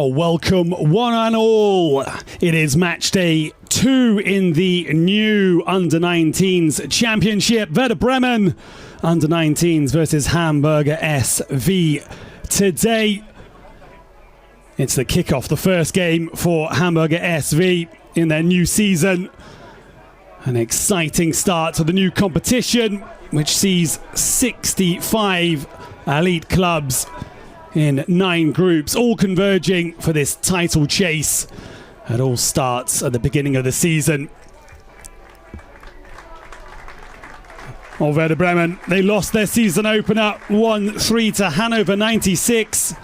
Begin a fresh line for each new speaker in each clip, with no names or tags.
Welcome one and all. It is match day 2 in the new Under-19s Championship. Werder Bremen Under-19s versus Hamburger SV. Today, it's the kickoff, the first game for Hamburger SV in their new season. An exciting start to the new competition, which sees 65 elite clubs in 9 groups, all converging for this title chase. It all starts at the beginning of the season. Werder Bremen, they lost their season opener 1-3 to Hannover 96.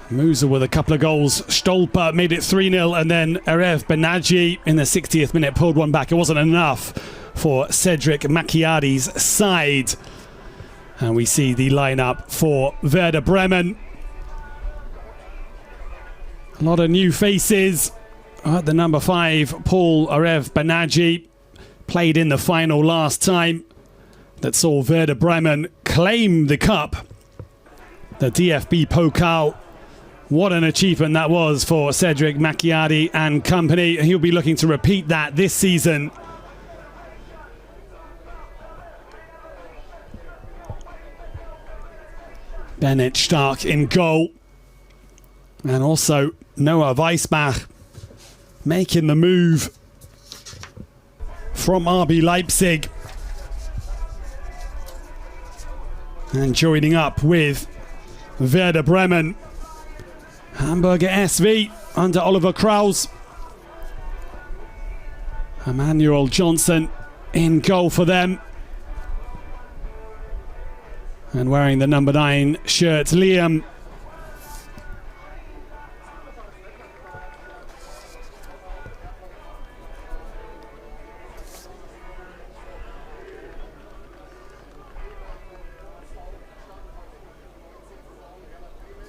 Musa with a couple of goals. Stolper made it 3-0, and then Erev Benaji in the 60th minute pulled one back. It wasn't enough for Cedric Macchiari's side. And we see the lineup for Werder Bremen. A lot of new faces. At the number 5, Paul Erev Benaji played in the final last time that saw Werder Bremen claim the cup, the DFB Pokal. What an achievement that was for Cedric Macchiari and company. He'll be looking to repeat that this season. Bennett Stark in goal. And also Noah Weisbach making the move from RB Leipzig. And joining up with Werder Bremen, Hamburger SV under Oliver Kraus. Emmanuel Johnson in goal for them. And wearing the number 9 shirt, Liam.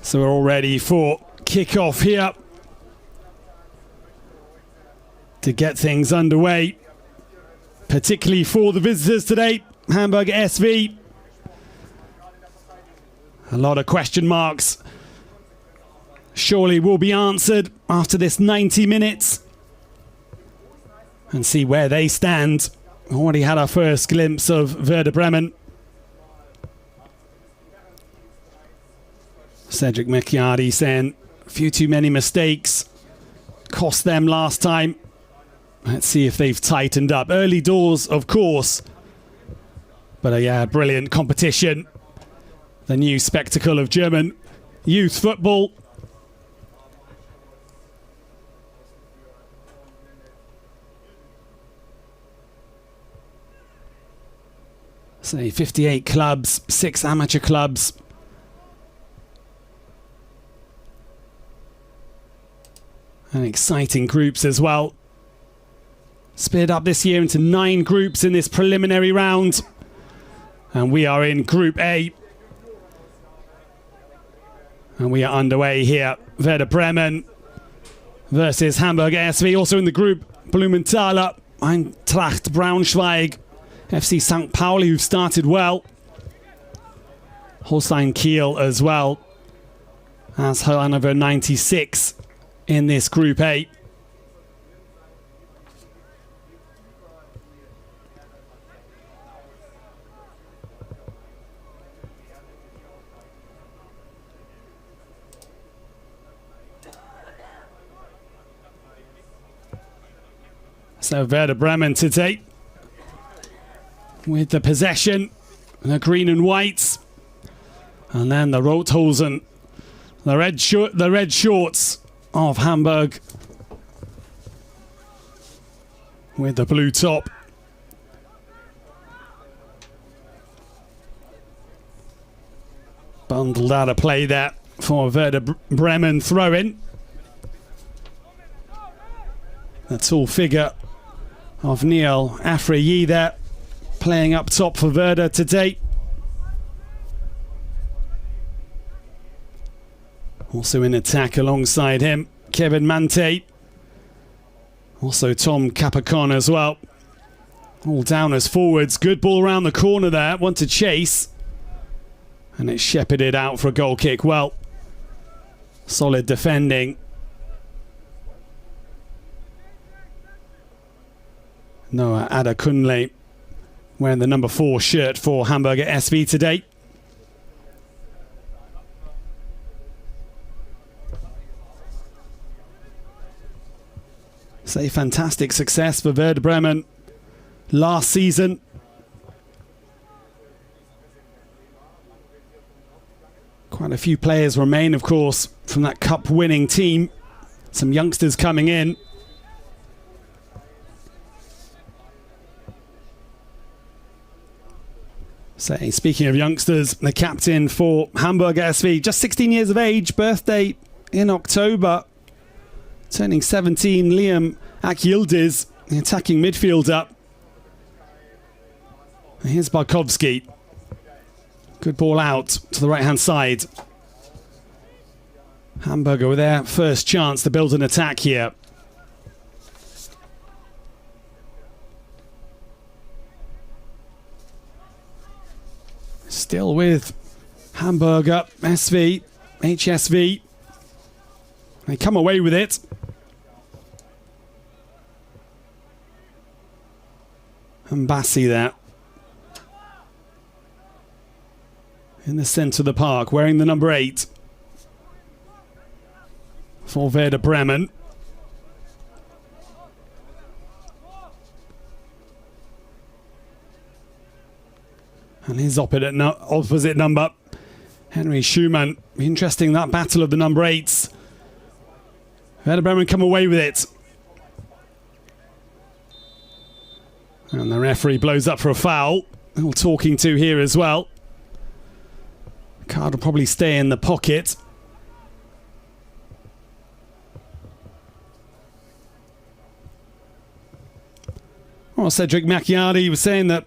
So we're all ready for kickoff here to get things underway, particularly for the visitors today, Hamburger SV. A lot of question marks surely will be answered after this 90 minutes and see where they stand. Already had our first glimpse of Werder Bremen. Cedric Macchiari saying a few too many mistakes cost them last time. Let's see if they've tightened up. Early doors, of course. But yeah, brilliant competition. The new spectacle of German youth football. Say 58 clubs, 6 amateur clubs. And exciting groups as well. Split up this year into 9 groups in this preliminary round. And we are in Group A. And we are underway here. Werder Bremen versus Hamburger SV. Also in the group, Blumenthaler, Eintracht Braunschweig, FC St. Pauli, who've started well. Holstein Kiel as well as Hannover 96 in this Group A. So Werder Bremen today with the possession, the green and whites, and then the Rothosen, the red shorts of Hamburg with the blue top. Bundled out of play there for Werder Bremen throw-in. The tall figure of Neil Afriyi there, playing up top for Werder today. Also in attack alongside him, Kevin Mante. Also Tom Capacon as well. All down as forwards. Good ball around the corner there. Want to chase. And it's shepherded out for a goal kick. Well, Solid defending. Noah Adakunle wearing the number 4 shirt for Hamburger SV today. It's a fantastic success for Werder Bremen last season. Quite a few players remain, of course, from that cup-winning team. Some youngsters coming in. So, speaking of youngsters, the captain for Hamburger SV, just 16 years of age, birthday in October. Turning 17, Liam Akyildiz, the attacking midfielder. And here's Barkowski. Good ball out to the right-hand side. Hamburger with their first chance to build an attack here. Still with Hamburger SV, HSV. They come away with it. And Bassi there. In the centre of the park, wearing the number 8. For Werder Bremen. And his opposite number, Henry Schumann. Interesting, that battle of the number 8s. Werder Bremen come away with it. And the referee blows up for a foul. A little talking to here as well. Card will probably stay in the pocket. Well, Cedric Macchiari was saying that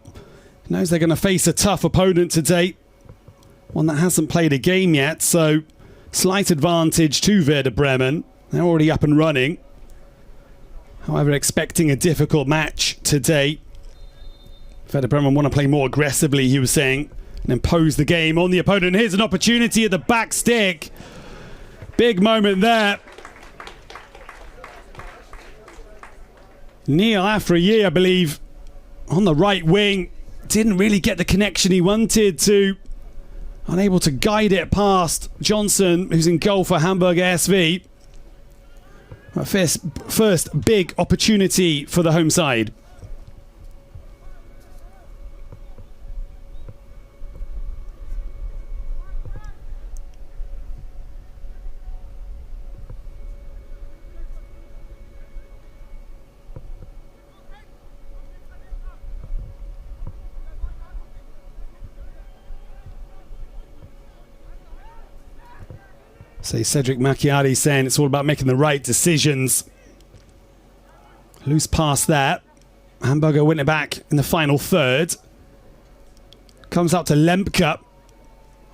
he knows they're going to face a tough opponent today. One that hasn't played a game yet, so slight advantage to Werder Bremen. They're already up and running. However, expecting a difficult match today. Werder Bremen want to play more aggressively, he was saying, and impose the game on the opponent. Here's an opportunity at the back stick. Big moment there. Neil Afrayi, I believe, on the right wing. Didn't really get the connection he wanted to. Unable to guide it past Johnson, who's in goal for Hamburger SV. First big opportunity for the home side. So Cedric Macchiari saying it's all about making the right decisions. Loose pass there. Hamburger win it back in the final third. Comes out to Lemke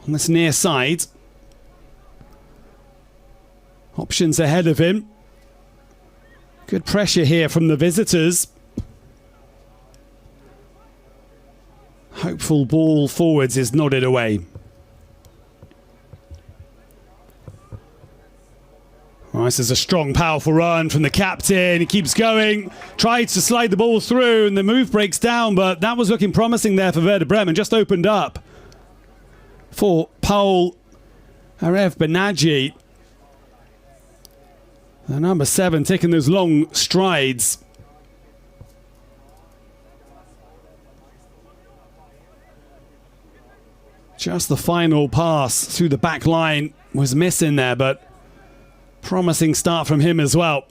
on this near side. Options ahead of him. Good pressure here from the visitors. Hopeful ball forwards is nodded away. Well, this is a strong, powerful run from the captain. He keeps going, tries to slide the ball through, and the move breaks down, but that was looking promising there for Werder Bremen. Just opened up for Paul Aref Benaji. The number 7 taking those long strides. Just the final pass through the back line was missing there, but promising start from him as well.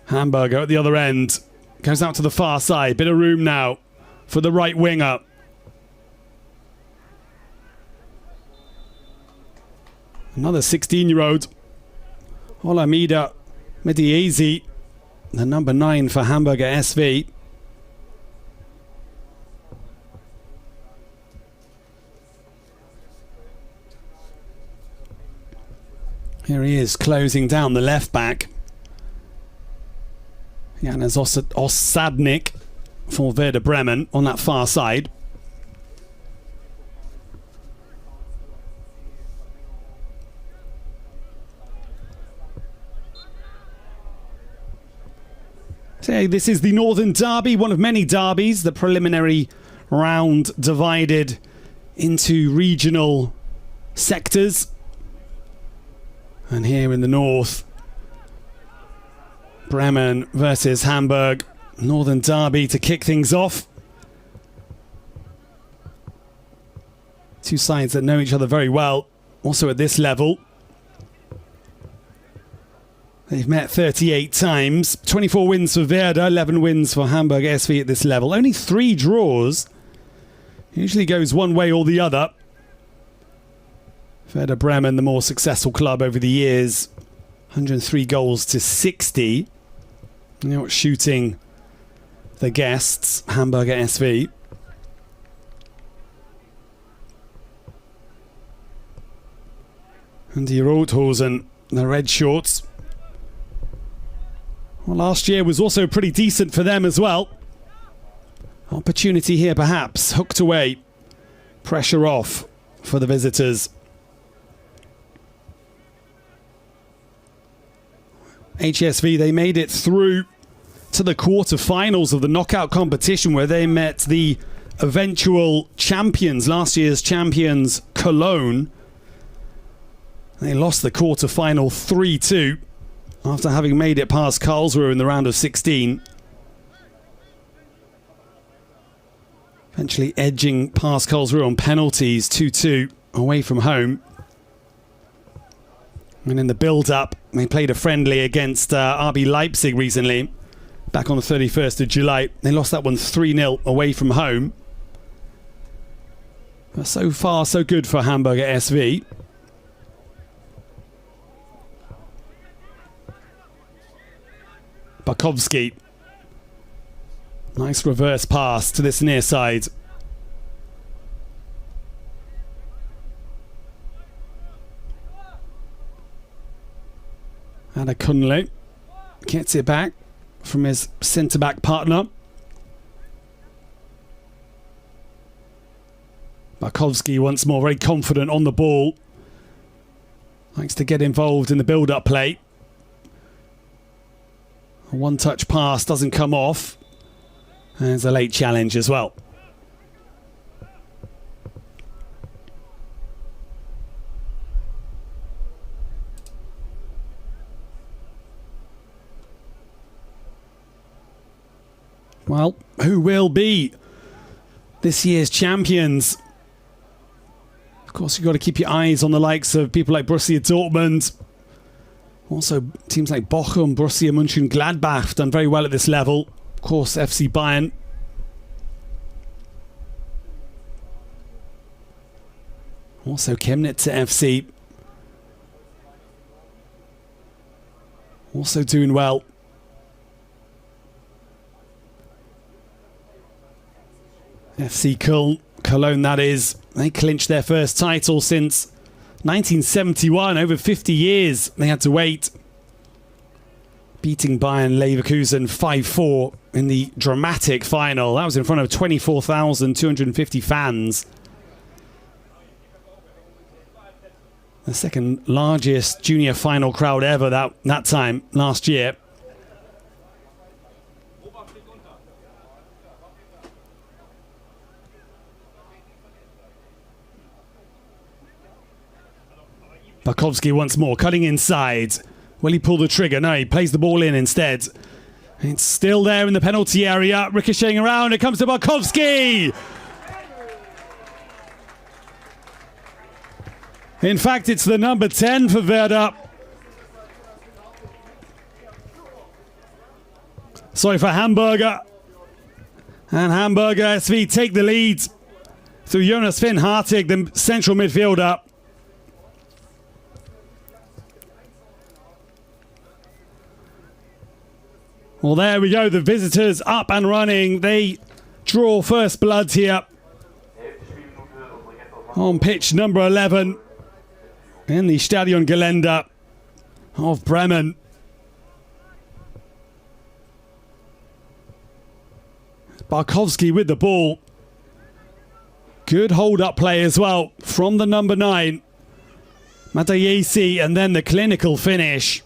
Hamburger at the other end. Goes out to the far side. Bit of room now for the right winger. Another 16-year-old. Olamide Mediezi. The number 9 for Hamburger SV. Here he is, closing down the left back. Janis Osadnik for Werder Bremen on that far side. So this is the Northern Derby, one of many derbies. The preliminary round divided into regional sectors. And here in the north, Bremen versus Hamburg. Northern Derby to kick things off. Two sides that know each other very well, also at this level. They've met 38 times. 24 wins for Werder, 11 wins for Hamburger SV at this level. Only 3 draws. Usually goes one way or the other. Werder Bremen, the more successful club over the years. 103 goals to 60. You know what, shooting the guests, Hamburger SV. And die Rothosen, the red shorts. Well, last year was also pretty decent for them as well. Opportunity here perhaps, hooked away. Pressure off for the visitors. HSV, they made it through to the quarterfinals of the knockout competition where they met the eventual champions, last year's champions, Cologne. They lost the quarterfinal 3-2 after having made it past Karlsruhe in the round of 16. Eventually edging past Karlsruhe on penalties, 2-2 away from home. And in the build-up, they played a friendly against RB Leipzig recently, back on the 31st of July. They lost that one 3-0 away from home. But so far, so good for Hamburger SV. Barkowski. Nice reverse pass to this near side. And Kunle gets it back from his centre-back partner. Barkowski once more very confident on the ball. Likes to get involved in the build-up play. A one-touch pass doesn't come off. And it's a late challenge as well. Well, who will be this year's champions? Of course, you've got to keep your eyes on the likes of people like Borussia Dortmund. Also, teams like Bochum, Borussia Mönchengladbach have done very well at this level. Of course, FC Bayern. Also, Chemnitz FC. Also doing well. FC Cologne, that is. They clinched their first title since 1971. Over 50 years they had to wait. Beating Bayern Leverkusen 5-4 in the dramatic final. That was in front of 24,250 fans. The second largest junior final crowd ever that time last year. Barkowski once more, cutting inside. Will he pull the trigger? No, he plays the ball in instead. It's still there in the penalty area, ricocheting around. It comes to Barkowski. In fact, it's the number 10 for Werder. Sorry, for Hamburger. And Hamburger SV take the lead through Jonas Finn Hartig, the central midfielder. Well, there we go. The visitors up and running. They draw first blood here on pitch number 11 in the Stadion Gelände of Bremen. Barkowski with the ball. Good hold-up play as well from the number 9. Matayesi, and then the clinical finish.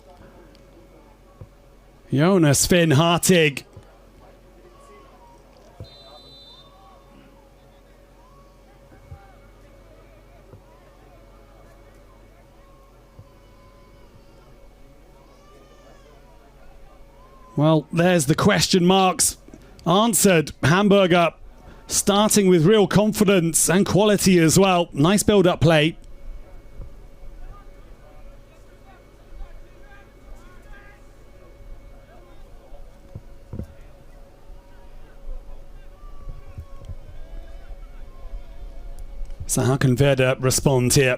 Jonas Finn Hartig Well, there's the question marks answered. Hamburger starting with real confidence and quality as well. Nice build-up play. So how can Werder respond here?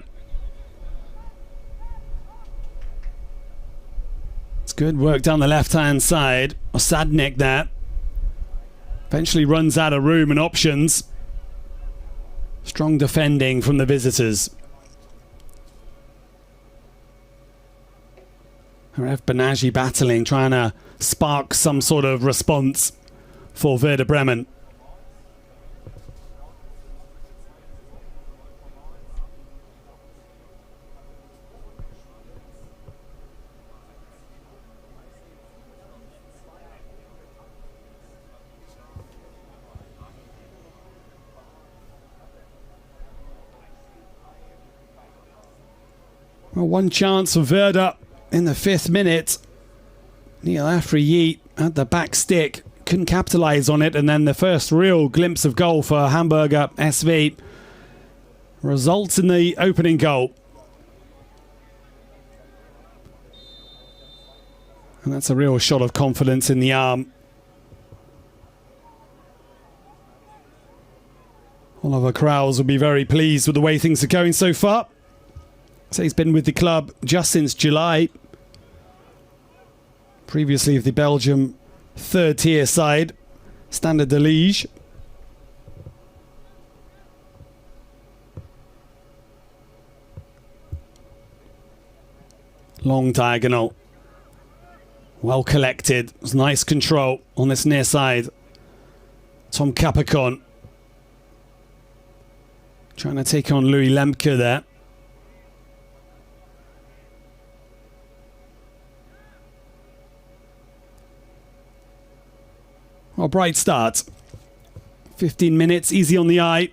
It's good work down the left-hand side. Osadnik there. Eventually runs out of room and options. Strong defending from the visitors. Aref Benaji battling, trying to spark some sort of response for Werder Bremen. Well, one chance for Werder in the 5th minute. Neil Afriyi at the back stick, couldn't capitalise on it, and then the first real glimpse of goal for Hamburger SV results in the opening goal. And that's a real shot of confidence in the arm. Oliver Krause will be very pleased with the way things are going so far. So he's been with the club just since July. Previously of the Belgium 3rd tier side, Standard de Liège. Long diagonal. Well collected. It was nice control on this near side. Tom Capicon trying to take on Louis Lemke there. Well, bright start. 15 minutes, easy on the eye.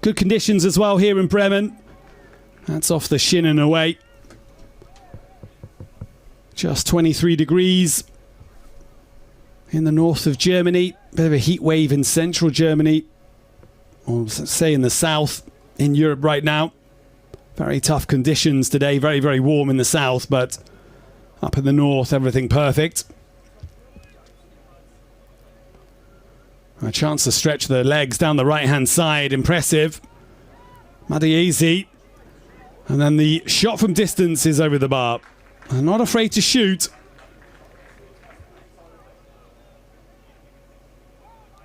Good conditions as well here in Bremen. That's off the shin and away. Just 23 degrees in the north of Germany. Bit of a heat wave in central Germany. Or say in the south in Europe right now. Very tough conditions today. Very, very warm in the south, but up in the north, everything perfect. A chance to stretch the legs down the right-hand side. Impressive. Madiezi. And then the shot from distance is over the bar. And not afraid to shoot.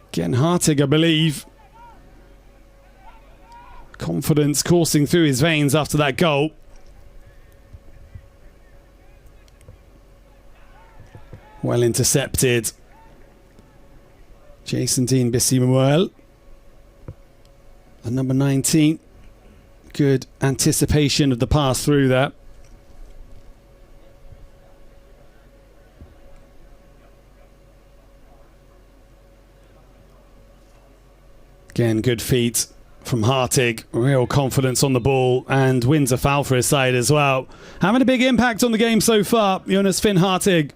Again, Hartig, I believe. Confidence coursing through his veins after that goal. Well intercepted. Jason Dean Bissimuel. The number 19. Good anticipation of the pass through there. Again, good feet from Hartig. Real confidence on the ball and wins a foul for his side as well. Having a big impact on the game so far, Jonas Finn Hartig.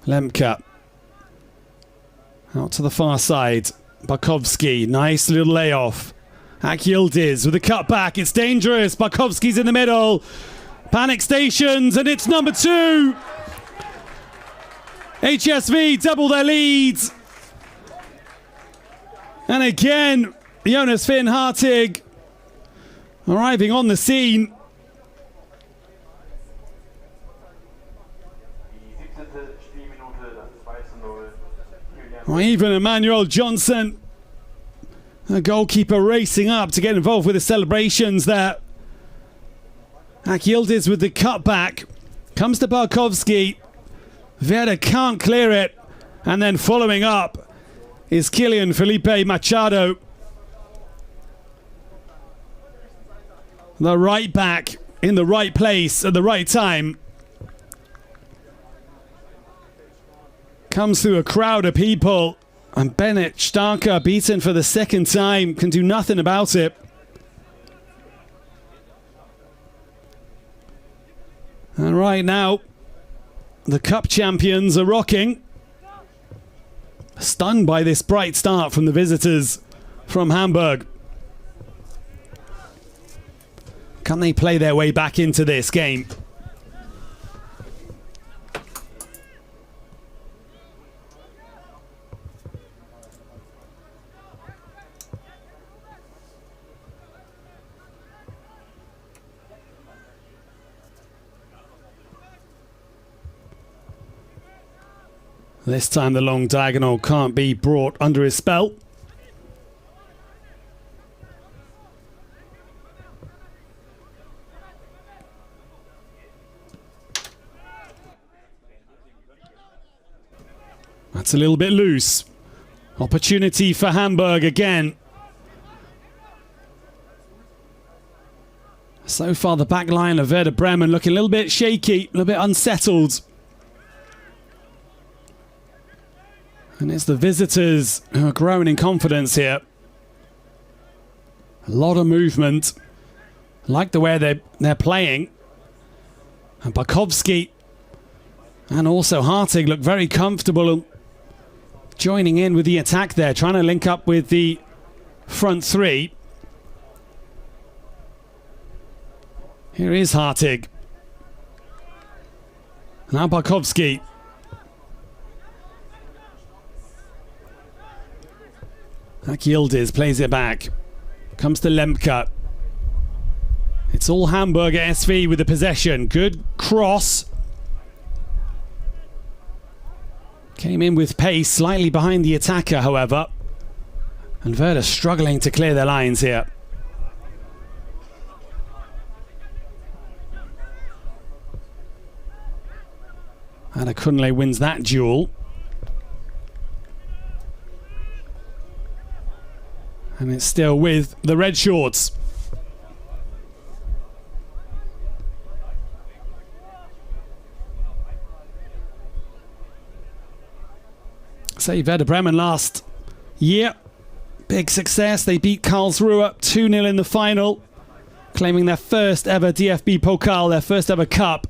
Lemke. Out to the far side. Barkowski. Nice little layoff. Ak Yildiz with a cut back. It's dangerous. Barkowski's in the middle. Panic stations, and it's number 2. HSV double their leads. And again, Jonas Finn Hartig arriving on the scene. Or even Emmanuel Johnson, a goalkeeper, racing up to get involved with the celebrations there. Ak Yildiz with the cutback. Comes to Barkowski. Werder can't clear it. And then following up is Kylian Felipe Machado. The right back in the right place at the right time. Comes through a crowd of people, and Bennett Starker beaten for the 2nd time, can do nothing about it. And right now, the cup champions are rocking. Stunned by this bright start from the visitors from Hamburg. Can they play their way back into this game? This time the long diagonal can't be brought under his spell. That's a little bit loose. Opportunity for Hamburg again. So far the back line of Werder Bremen looking a little bit shaky, a little bit unsettled. And it's the visitors who are growing in confidence here. A lot of movement. I like the way they're playing. And Barkowski and also Hartig look very comfortable joining in with the attack there, trying to link up with the front three. Here is Hartig. Now Barkowski. Yildiz plays it back. Comes to Lemke. It's all Hamburger SV with the possession. Good cross. Came in with pace, slightly behind the attacker, however. And Werder struggling to clear their lines here. Adakunle wins that duel. And it's still with the red shorts. Say Werder Bremen last year. Big success. They beat Karlsruhe 2-0 in the final, claiming their first ever DFB Pokal, their first ever cup.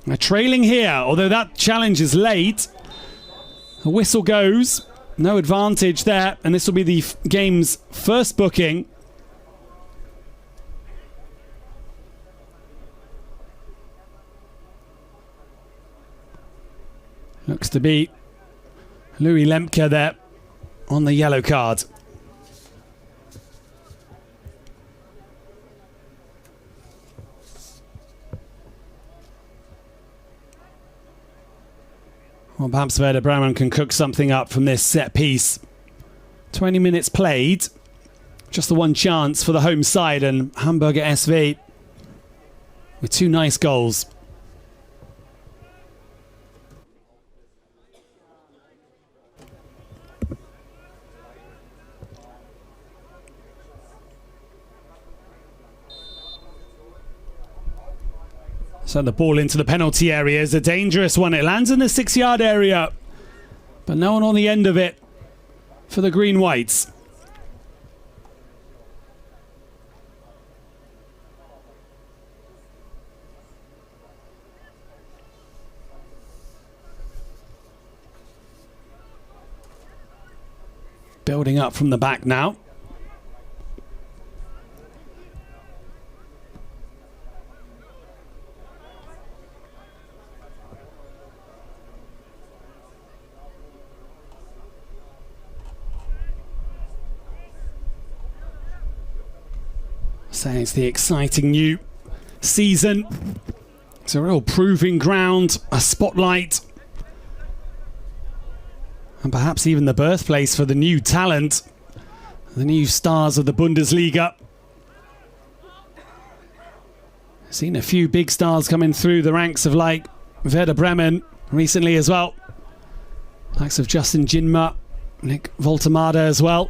They're trailing here, although that challenge is late. The whistle goes. No advantage there, and this will be the game's first booking. Looks to be Louis Lemke there on the yellow card. Well, perhaps Werder Bremen can cook something up from this set piece. 20 minutes played. Just the one chance for the home side, and Hamburger SV with two nice goals. So the ball into the penalty area is a dangerous one. It lands in the 6-yard area, but no one on the end of it for the green-whites. Building up from the back now. Saying it's the exciting new season. It's a real proving ground, a spotlight, and perhaps even the birthplace for the new talent, the new stars of the Bundesliga. Seen a few big stars coming through the ranks of like Werder Bremen recently as well. Likes of Justin Jinma, Nick Voltemade as well.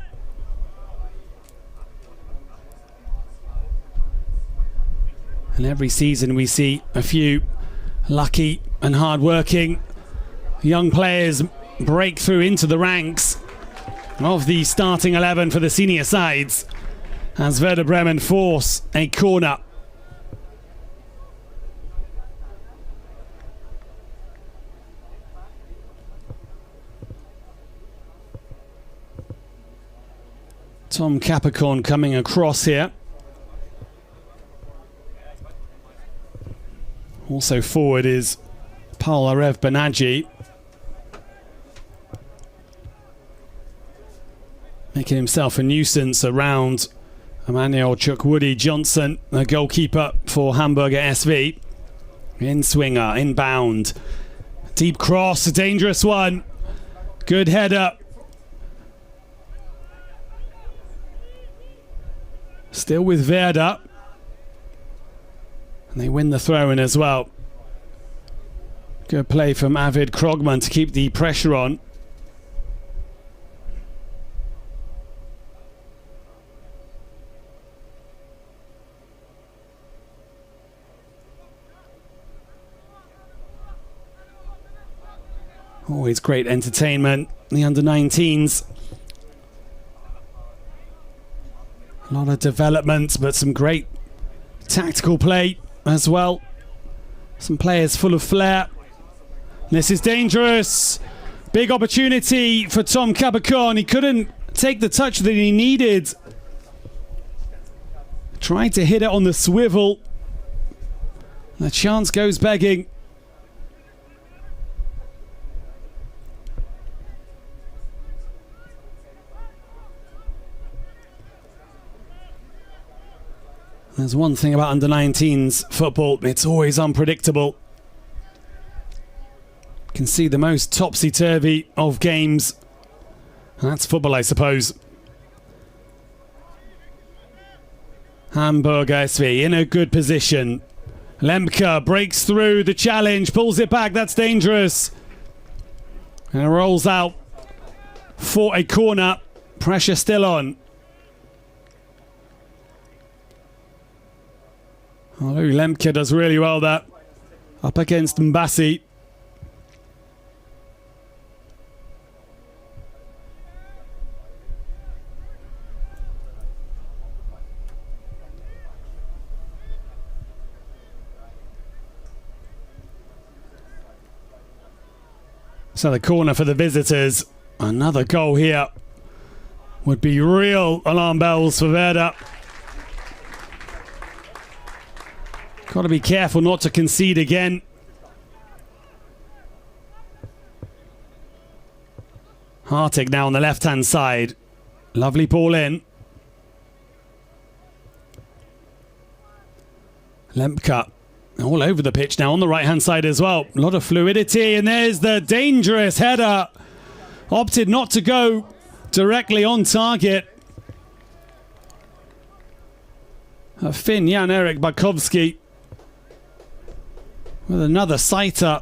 And every season we see a few lucky and hard-working young players break through into the ranks of the starting 11 for the senior sides as Werder Bremen force a corner. Tom Capricorn coming across here. Also forward is Paul-Arev Banaji, making himself a nuisance around Emmanuel Chukwudi Johnson, the goalkeeper for Hamburger SV. In swinger, inbound. Deep cross, a dangerous one. Good header. Still with Werder. And they win the throw-in as well. Good play from Avid Krogman to keep the pressure on. Always great entertainment. The under-19s. A lot of development, but some great tactical play as well. Some players full of flair. This is dangerous. Big opportunity for Tom Capricorn. He couldn't take the touch that he needed. Tried to hit it on the swivel. The chance goes begging. There's one thing about under-19s football, it's always unpredictable. You can see the most topsy-turvy of games. That's football, I suppose. Hamburger SV in a good position. Lemke breaks through the challenge, pulls it back, that's dangerous. And rolls out for a corner. Pressure still on. Oh, Lemke does really well that. Up against Mbassi. So the corner for the visitors. Another goal here would be real alarm bells for Werder. Got to be careful not to concede again. Hartig now on the left-hand side. Lovely ball in. Lemke all over the pitch now on the right-hand side as well. A lot of fluidity, and there's the dangerous header. Opted not to go directly on target. Finn Jan-Erik Barkowski with another sighter.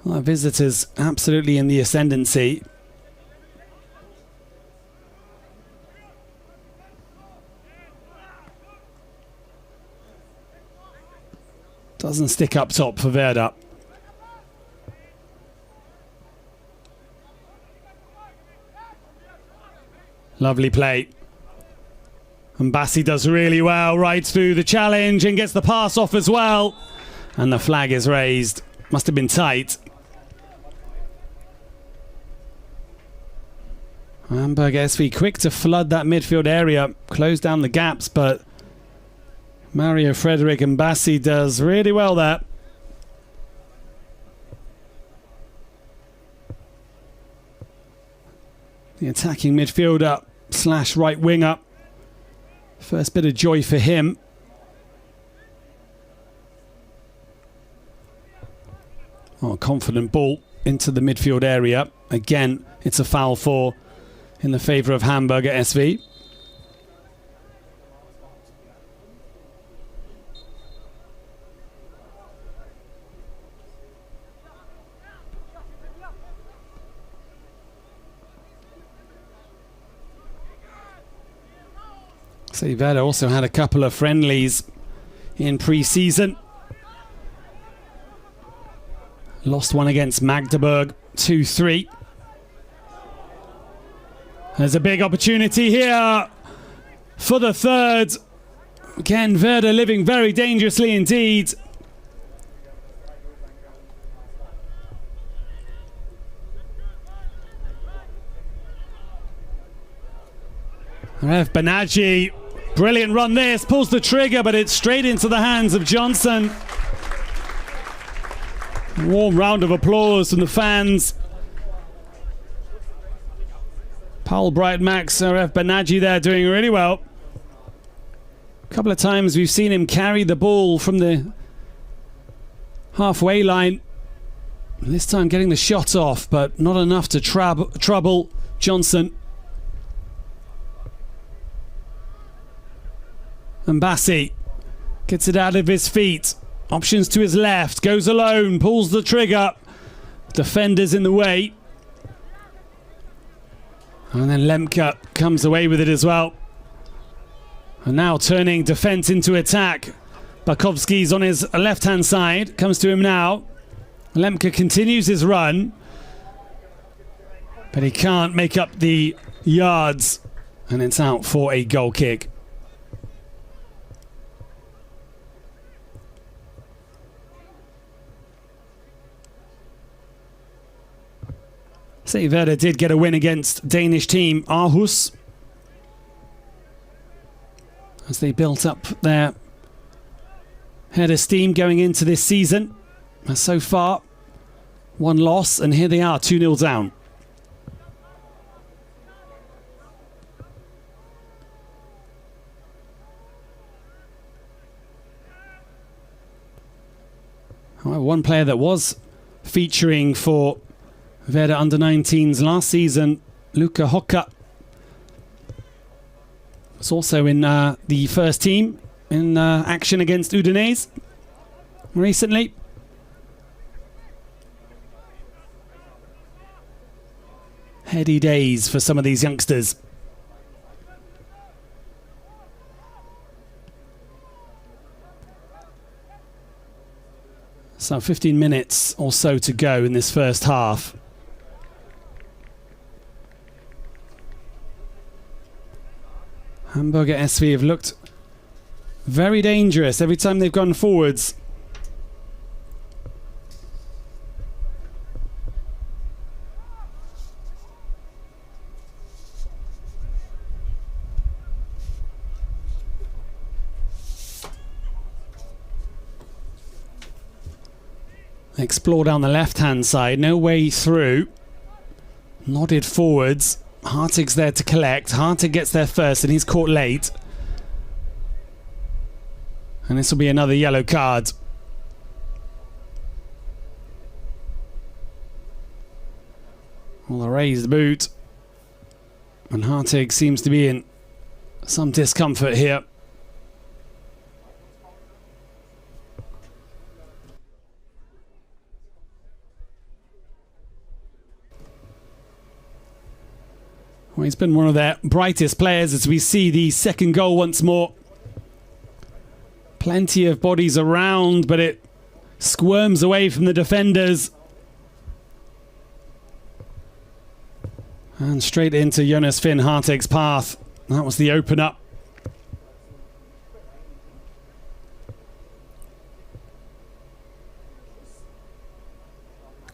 Well, visitors absolutely in the ascendancy. Doesn't stick up top for Werder. Lovely play. And Bassi does really well, right through the challenge and gets the pass off as well. And the flag is raised. Must have been tight. Hamburger SV quick to flood that midfield area, close down the gaps, but Mario Frederick and Bassi does really well there. The attacking midfielder slash right winger. First bit of joy for him. Oh, confident ball into the midfield area. Again, it's a foul for in the favour of Hamburger SV. So Werder also had a couple of friendlies in pre-season. Lost one against Magdeburg, 2-3. There's a big opportunity here for the third. Again, Werder living very dangerously indeed. Ref Banaji, brilliant run this, pulls the trigger, but it's straight into the hands of Johnson. Warm round of applause from the fans. Paul Bright Max, Ref Banaji there doing really well. A couple of times we've seen him carry the ball from the halfway line. This time getting the shot off, but not enough to trouble Johnson. And Bassi gets it out of his feet. Options to his left. Goes alone. Pulls the trigger. Defenders in the way. And then Lemke comes away with it as well. And now turning defence into attack. Bakovsky's on his left-hand side. Comes to him now. Lemke continues his run. But he can't make up the yards. And it's out for a goal kick. SV Werder did get a win against Danish team Aarhus as they built up their head of steam going into this season. So far, one loss, and here they are, 2-0 down. However, one player that was featuring for Werder under-19s last season, Luca Hocca, was also in the first team in action against Udinese recently. Heady days for some of these youngsters. So 15 minutes or so to go in this first half. Hamburger SV have looked very dangerous every time they've gone forwards. Explore down the left-hand side, no way through. Nodded forwards. Hartig's there to collect. Hartig gets there first and he's caught late. And this will be another yellow card. Well, a raised boot. And Hartig seems to be in some discomfort here. Well, he's been one of their brightest players as we see the second goal once more. Plenty of bodies around, but it squirms away from the defenders. And straight into Jonas Finn Hartig's path. That was the opener.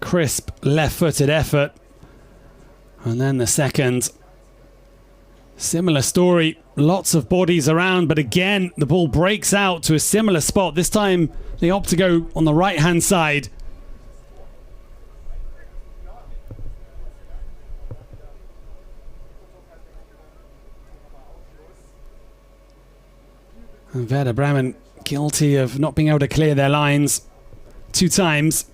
Crisp left-footed effort. And then the second. Similar story, lots of bodies around, but again, the ball breaks out to a similar spot. This time, they opt to go on the right-hand side. And Werder Bremen guilty of not being able to clear their lines 2 times.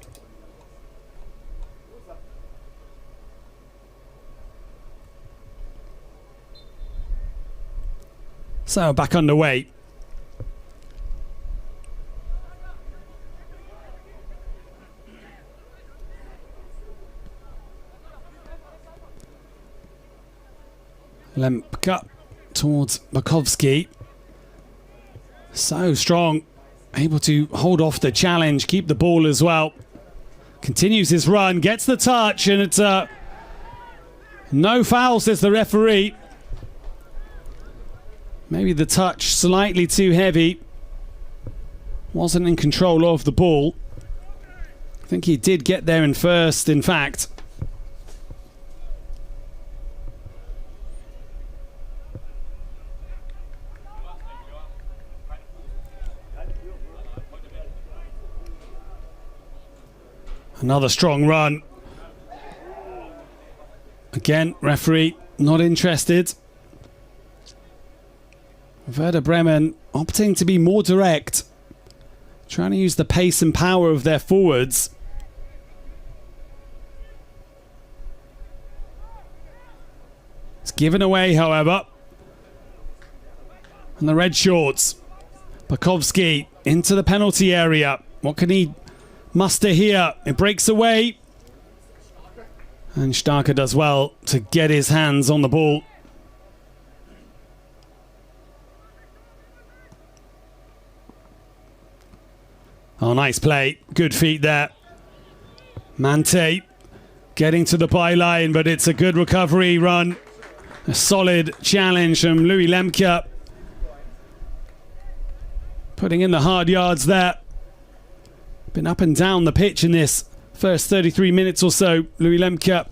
So back underway. Lemke towards Bakovsky. So strong. Able to hold off the challenge, keep the ball as well. Continues his run, gets the touch, and it's no foul, says the referee. Maybe the touch slightly too heavy. Wasn't in control of the ball. I think he did get there in first, in fact. Another strong run. Again, referee not interested. Werder Bremen opting to be more direct, trying to use the pace and power of their forwards. It's given away, however. And the red shorts. Bakovsky into the penalty area. What can he muster here? It breaks away. And Starker does well to get his hands on the ball. Oh, nice play. Good feet there. Mante getting to the byline, but it's a good recovery run. A solid challenge from Louis Lemke. Putting in the hard yards there. Been up and down the pitch in this first 33 minutes or so, Louis Lemke.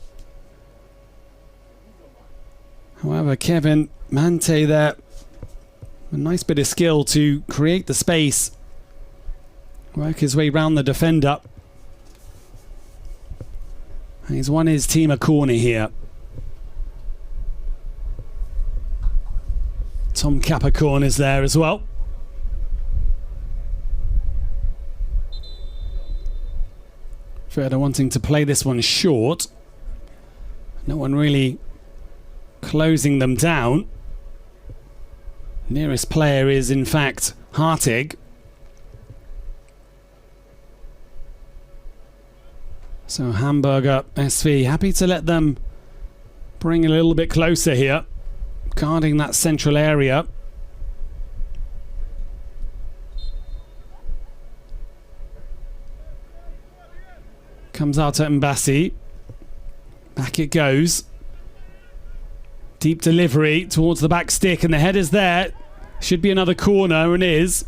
However, Kevin Mante there. A nice bit of skill to create the space. Work his way round the defender. And he's won his team a corner here. Tom Capricorn is there as well. Werder wanting to play this one short. No one really closing them down. Nearest player is in fact Hartig. So Hamburger SV happy to let them bring a little bit closer here, guarding that central area. Comes out to Mbassi. Back it goes. Deep delivery towards the back stick, and the header's there. Should be another corner, and is.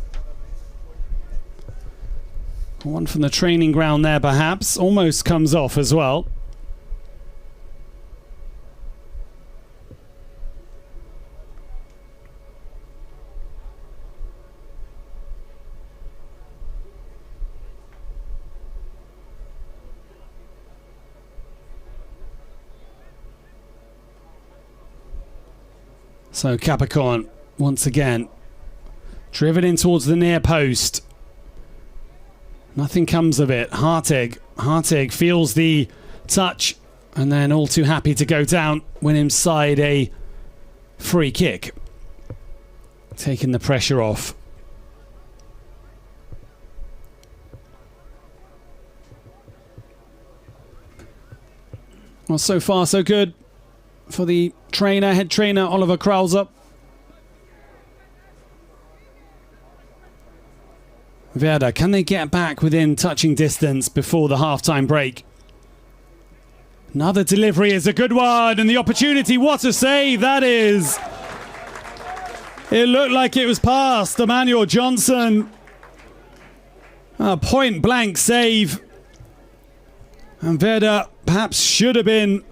One from the training ground there, perhaps. Almost comes off as well. So Capricorn, once again, driven in towards the near post. Nothing comes of it. Hartig feels the touch and then all too happy to go down when inside a free kick. Taking the pressure off. Well, so far so good for the head trainer, Oliver Krause. Werder, can they get back within touching distance before the half-time break? Another delivery is a good one, and the opportunity, what a save that is! It looked like it was past Emmanuel Johnson. A point-blank save. And Werder perhaps should have been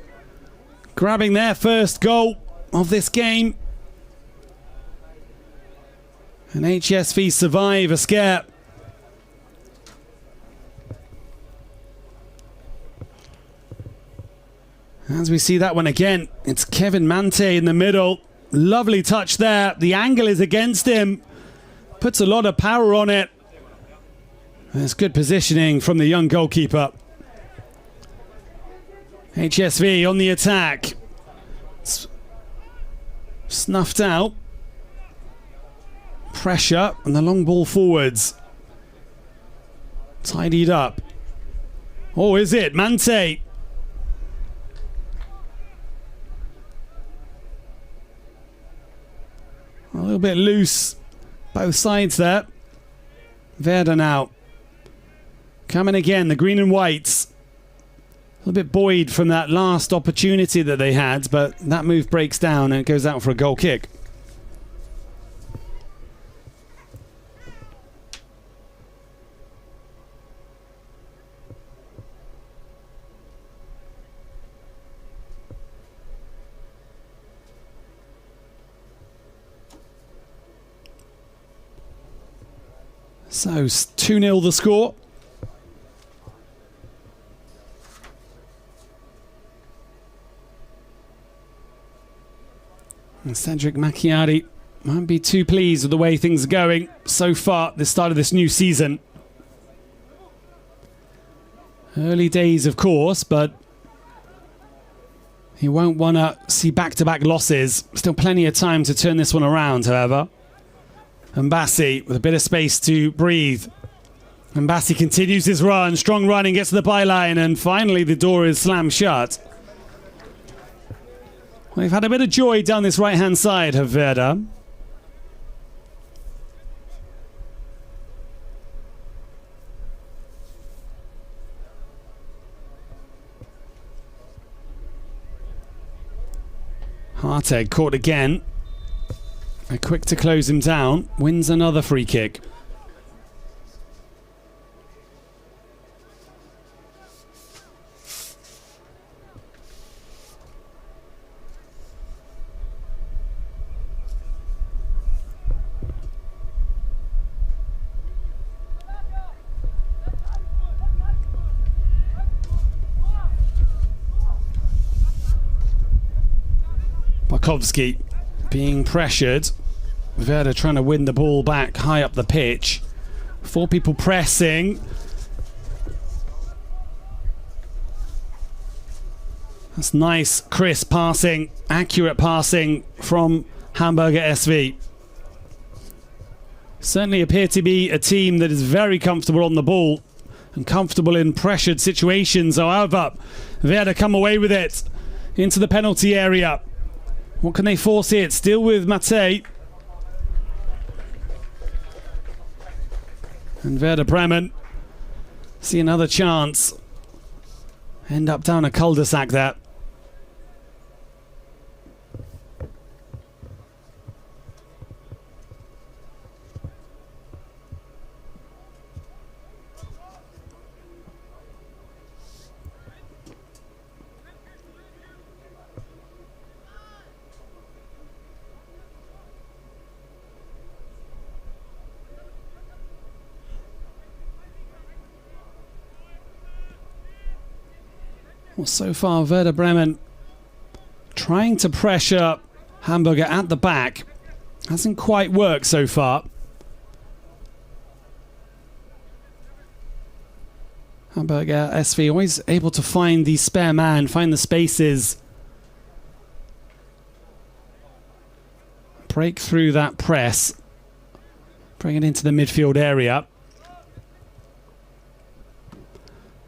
grabbing their first goal of this game. And HSV survive a scare. As we see that one again, it's Kevin Mante in the middle. Lovely touch there. The angle is against him. Puts a lot of power on it. There's good positioning from the young goalkeeper. HSV on the attack. Snuffed out. Pressure and the long ball forwards. Tidied up. Oh, is it? Mante. A little bit loose, both sides there. Werder now. Coming again, the green and whites. A little bit buoyed from that last opportunity that they had, but that move breaks down and it goes out for a goal kick. So 2-0 the score. And Cedric Macchiari won't be too pleased with the way things are going so far at the start of this new season. Early days, of course, but he won't want to see back-to-back losses. Still plenty of time to turn this one around, however. And Bassi with a bit of space to breathe. And Bassi continues his run. Strong running, gets to the byline, and finally the door is slammed shut. Well, they've had a bit of joy down this right-hand side of Werder. Harteg caught again. They're quick to close him down. Wins another free kick. Barkowski being pressured. Werder trying to win the ball back high up the pitch. 4 people pressing. That's nice, crisp passing, accurate passing from Hamburger SV. Certainly appear to be a team that is very comfortable on the ball and comfortable in pressured situations. However, Werder come away with it into the penalty area. What can they force here? Still with Mate. And Werder Bremen see another chance. End up down a cul-de-sac there. Well, so far, Werder Bremen trying to pressure Hamburger at the back. Hasn't quite worked so far. Hamburger SV always able to find the spare man, find the spaces. Break through that press. Bring it into the midfield area.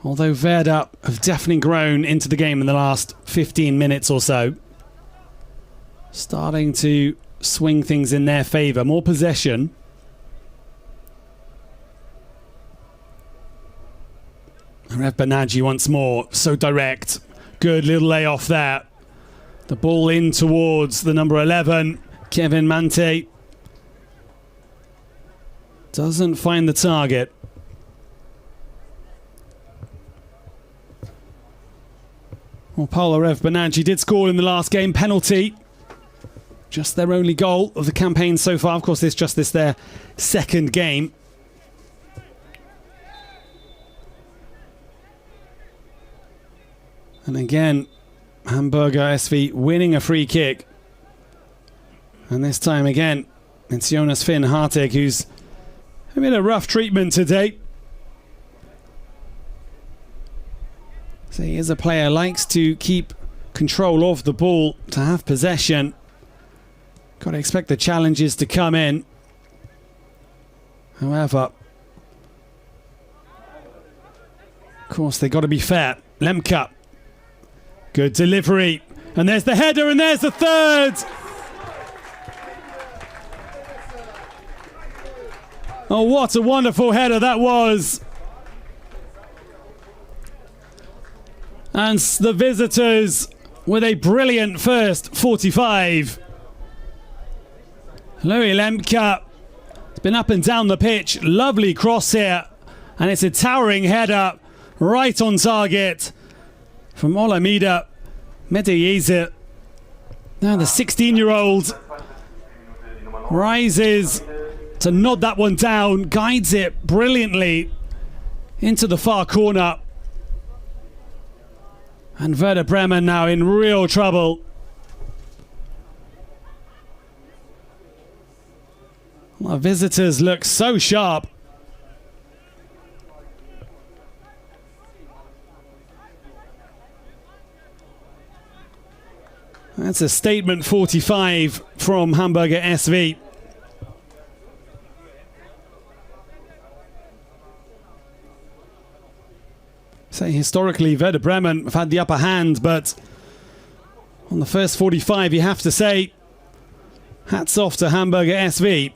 Although Werder have definitely grown into the game in the last 15 minutes or so. Starting to swing things in their favour. More possession. Rev Bernaggi once more. So direct. Good little layoff there. The ball in towards the number 11. Kevin Mante. Doesn't find the target. Well, Paolo Rev Bernaggi did score in the last game. Penalty. Just their only goal of the campaign so far. Of course, it's just their second game. And again, Hamburger SV winning a free kick. And this time again, it's Jonas Finn Harteg who's having a rough treatment today. So he is a player who likes to keep control of the ball, to have possession. Got to expect the challenges to come in. However, of course, they've got to be fair. Lemke. Good delivery. And there's the header, and there's the third. Oh, what a wonderful header that was. And the visitors with a brilliant first 45. Louis Lemke has been up and down the pitch. Lovely cross here. And it's a towering header right on target from Olamide Medelleze. Now the 16-year-old rises to nod that one down. Guides it brilliantly into the far corner. And Werder Bremen now in real trouble. Our visitors look so sharp. That's a statement 45 from Hamburger SV. So historically, Werder Bremen have had the upper hand, but on the first 45, you have to say, hats off to Hamburger SV.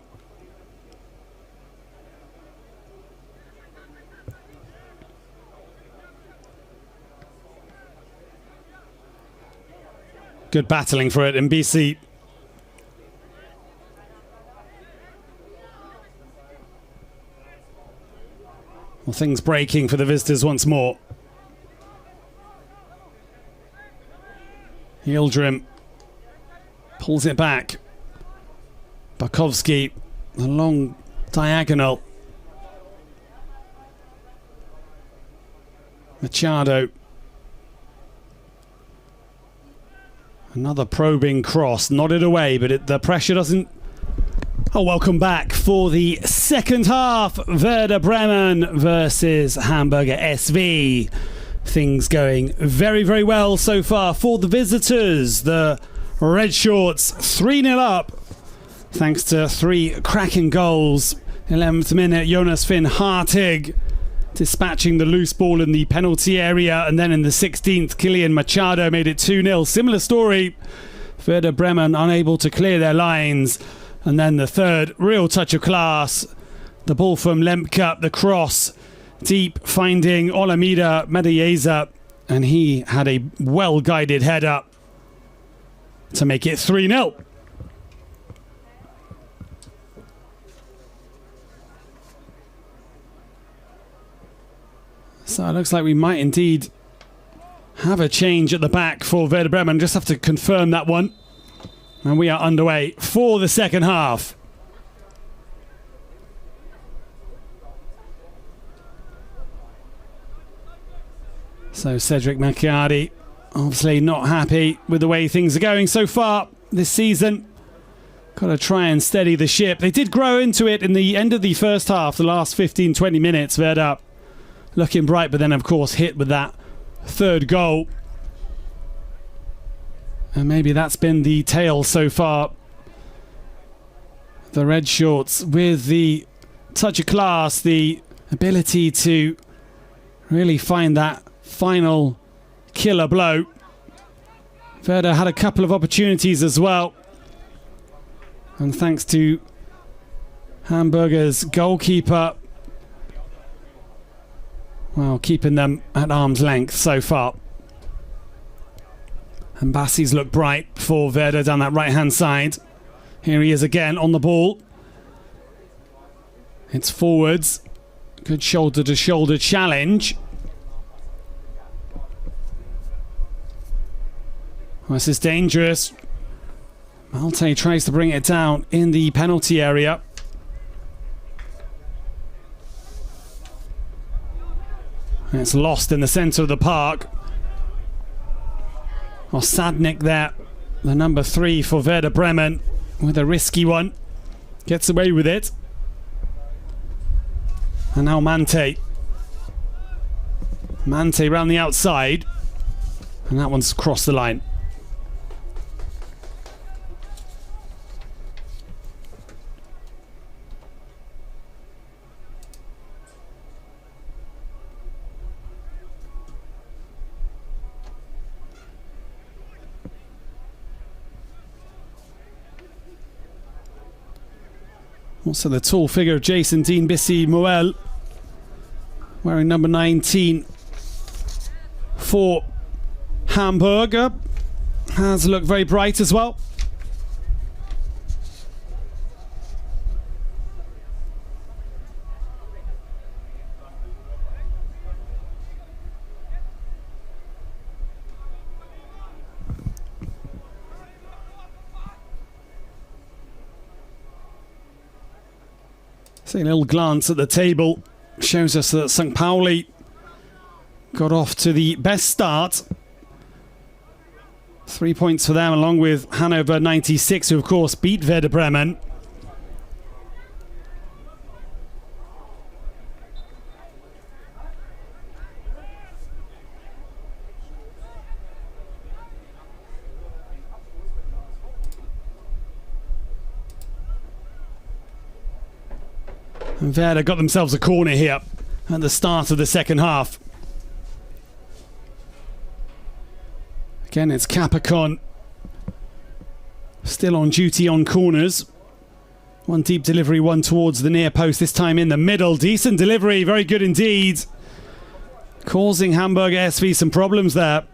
Good battling for it in BC. Well, things breaking for the visitors once more. Yildirim pulls it back. Barkowski, a long diagonal. Machado. Another probing cross, nodded away, but the pressure doesn't... Oh, welcome back for the second half. Werder Bremen versus Hamburger SV. Things going very, very well so far for the visitors. The Red Shorts 3-0 up, thanks to 3 cracking goals. 11th minute, Jonas Finn Hartig dispatching the loose ball in the penalty area, and then in the 16th, Kylian Machado made it 2-0. Similar story, Werder Bremen unable to clear their lines, and then the third, real touch of class, the ball from Lemke, the cross deep, finding Olamide Medelleza, and he had a well-guided header to make it 3-0. So it looks like we might indeed have a change at the back for Werder Bremen. Just have to confirm that one. And we are underway for the second half. So Cedric Macchiari obviously not happy with the way things are going so far this season. Got to try and steady the ship. They did grow into it in the end of the first half, the last 15-20 minutes. Werder looking bright, but then of course hit with that third goal. And maybe that's been the tale so far. The Red Shorts with the touch of class, the ability to really find that final killer blow. Werder had a couple of opportunities as well. And thanks to Hamburger's goalkeeper, well, keeping them at arm's length so far. And Bassi's look bright for Werder down that right-hand side. Here he is again on the ball. It's forwards. Good shoulder-to-shoulder challenge. Well, this is dangerous. Malte tries to bring it down in the penalty area. It's lost in the centre of the park. Osadnik there, the number 3 for Werder Bremen, with a risky one. Gets away with it. And now Mante. Mante round the outside. And that one's crossed the line. Also the tall figure of Jason Dean Bissy Moel, wearing number 19 for Hamburger, has looked very bright as well. See a little glance at the table shows us that St. Pauli got off to the best start. 3 points for them, along with Hannover 96, who of course beat Werder Bremen. And Werder got themselves a corner here at the start of the second half. Again, it's Capricorn still on duty on corners. One deep delivery, one towards the near post, this time in the middle. Decent delivery, very good indeed. Causing Hamburger SV some problems there.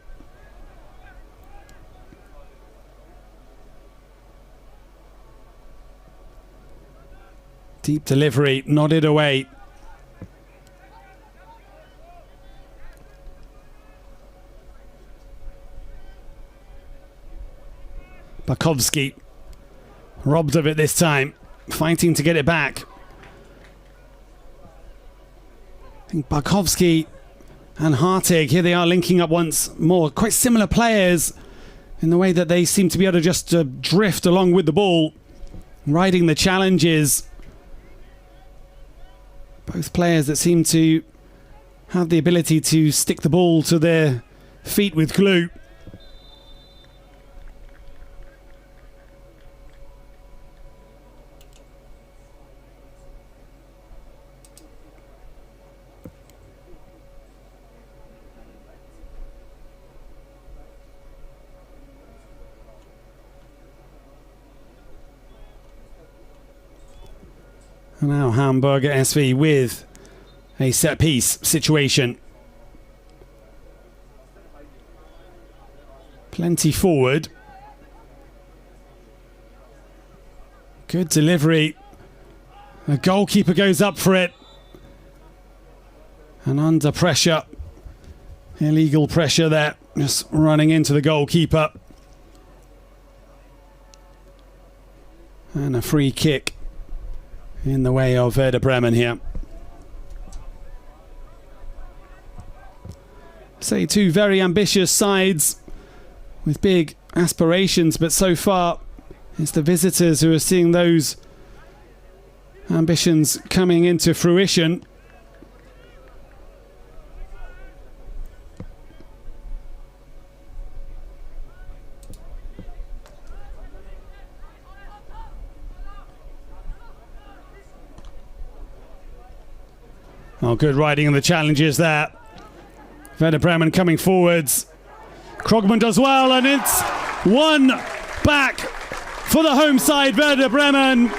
Deep delivery, nodded away. Barkowski robbed of it this time, fighting to get it back. I think Barkowski and Hartig, here they are linking up once more. Quite similar players in the way that they seem to be able to just drift along with the ball, riding the challenges. Both players that seem to have the ability to stick the ball to their feet with glue. And now Hamburger SV with a set-piece situation. Plenty forward. Good delivery. The goalkeeper goes up for it. And under pressure. Illegal pressure there. Just running into the goalkeeper. And a free kick in the way of Werder Bremen here. Say two very ambitious sides with big aspirations, but so far it's the visitors who are seeing those ambitions coming into fruition. Oh, good riding in the challenges there. Werder Bremen coming forwards. Krogman does well, and it's one back for the home side, Werder Bremen.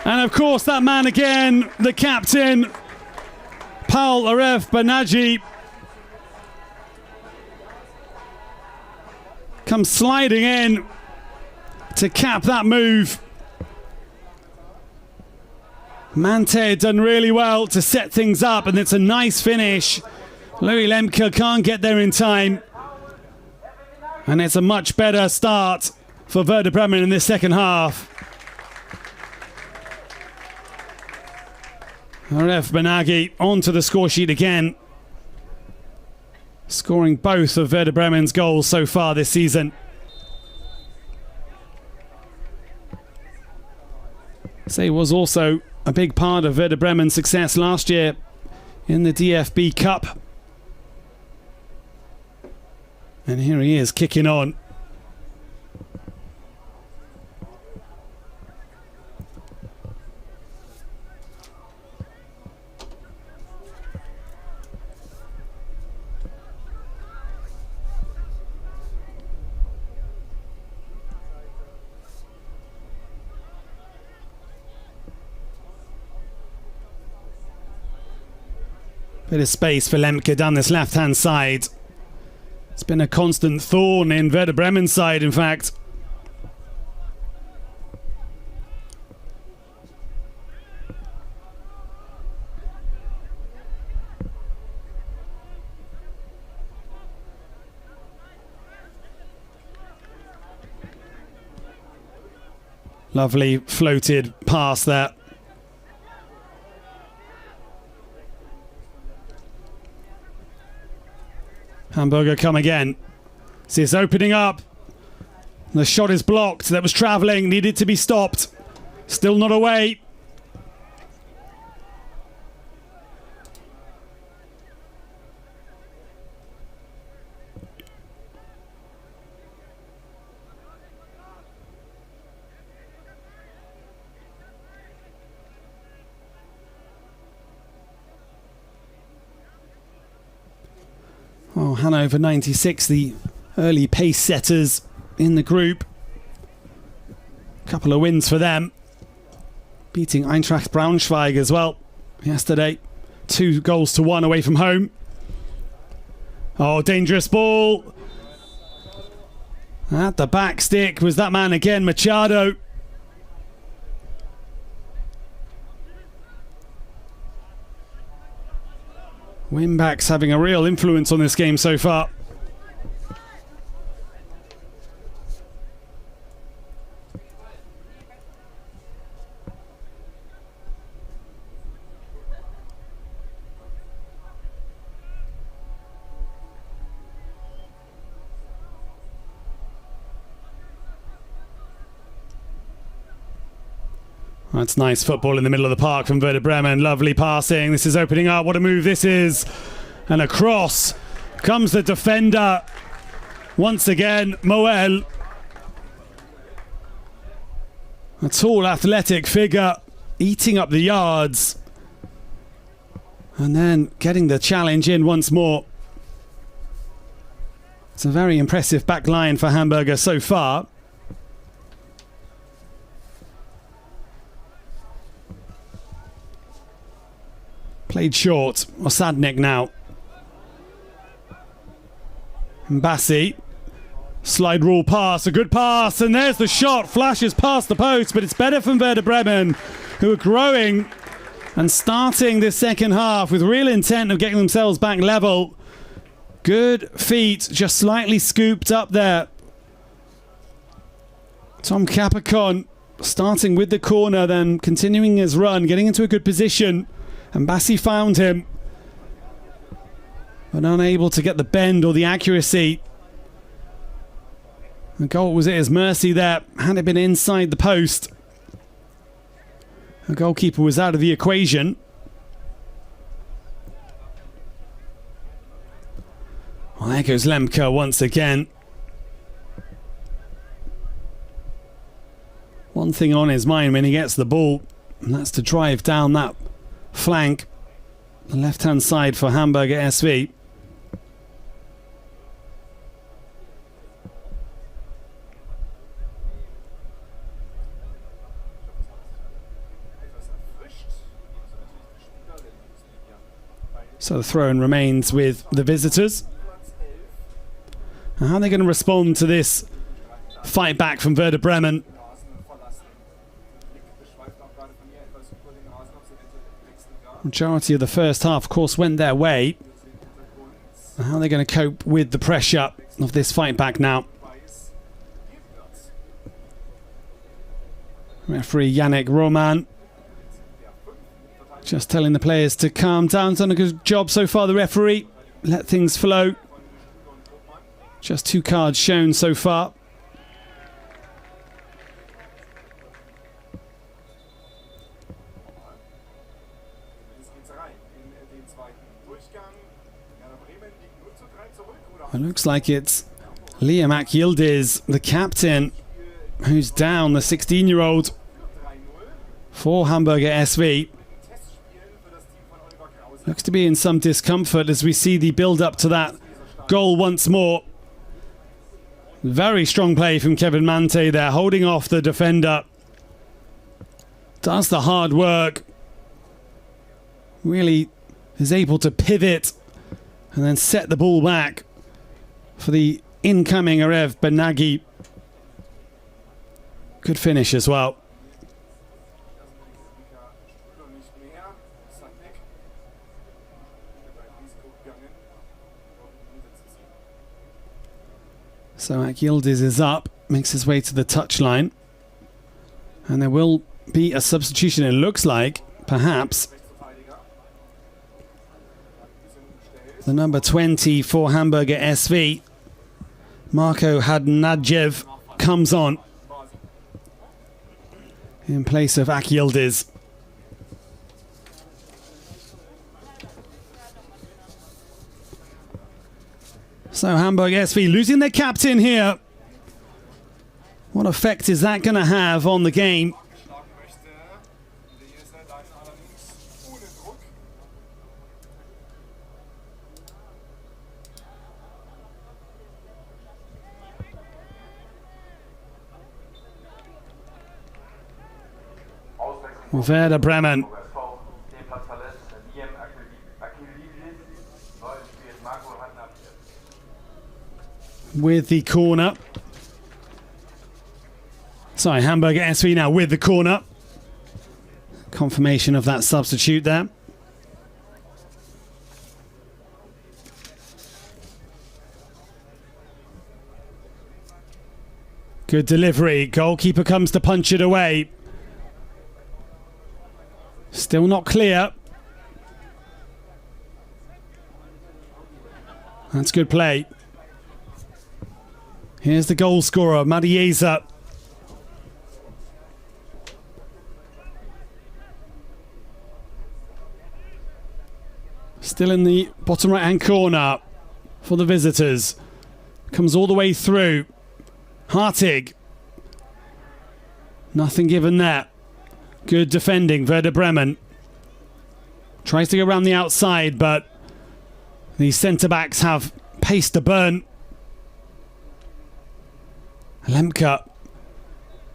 And of course, that man again, the captain, Paul Aref Banaji, comes sliding in to cap that move. Mante done really well to set things up, and it's a nice finish. Louis Lemke can't get there in time. And it's a much better start for Werder Bremen in this second half. Aref Benagi onto the score sheet again, scoring both of Werder Bremen's goals so far this season. Say was also a big part of Werder Bremen's success last year in the DFB Cup. And here he is kicking on. Bit of space for Lemke down this left-hand side. It's been a constant thorn in Werder Bremen's side, in fact. Lovely floated pass there. Hamburger come again. See, it's opening up. The shot is blocked. That was travelling. Needed to be stopped. Still not away. Oh, Hannover 96, the early pace setters in the group. Couple of wins for them. Beating Eintracht Braunschweig as well yesterday. 2-1 away from home. Oh, dangerous ball. At the back stick was that man again, Machado. Winbacks having a real influence on this game so far. That's nice football in the middle of the park from Werder Bremen. Lovely passing. This is opening up. What a move this is. And across comes the defender. Once again, Moel. A tall, athletic figure eating up the yards. And then getting the challenge in once more. It's a very impressive back line for Hamburger so far. Played short. Osadnik now. Mbassi. Slide rule pass. A good pass. And there's the shot. Flashes past the post. But it's better from Werder Bremen, who are growing and starting this second half with real intent of getting themselves back level. Good feet. Just slightly scooped up there. Tom Capicon starting with the corner, then continuing his run, getting into a good position. And Bassi found him, but unable to get the bend or the accuracy. The goal was at his mercy there. Had it been inside the post, the goalkeeper was out of the equation. Well, there goes Lemke once again. One thing on his mind when he gets the ball, and that's to drive down that flank, the left-hand side for Hamburger SV. So the throw-in remains with the visitors. And how are they going to respond to this fight back from Werder Bremen? Majority of the first half, of course, went their way. And how are they going to cope with the pressure of this fight back now? Referee Yannick Roman just telling the players to calm down. Done a good job so far, the referee. Let things flow. Just 2 cards shown so far. It looks like it's Liam Akyildiz, the captain, who's down, the 16-year-old for Hamburger SV. Looks to be in some discomfort as we see the build-up to that goal once more. Very strong play from Kevin Mante there, holding off the defender. Does the hard work. Really is able to pivot and then set the ball back for the incoming Arev Benagi. Good finish as well. So Akyildiz is up, makes his way to the touchline. And there will be a substitution, it looks like, perhaps. The number 20 for Hamburger SV, Marko Hadnadjev, comes on in place of Akyildiz. So Hamburger SV losing their captain here. What effect is that going to have on the game? Werder Bremen with the corner. Sorry, Hamburger SV now with the corner. Confirmation of that substitute there. Good delivery. Goalkeeper comes to punch it away. Still not clear. That's good play. Here's the goal scorer, Marieza. Still in the bottom right-hand corner for the visitors. Comes all the way through. Hartig. Nothing given there. Good defending, Werder Bremen. Tries to go around the outside, but the centre-backs have pace to burn. Lemke.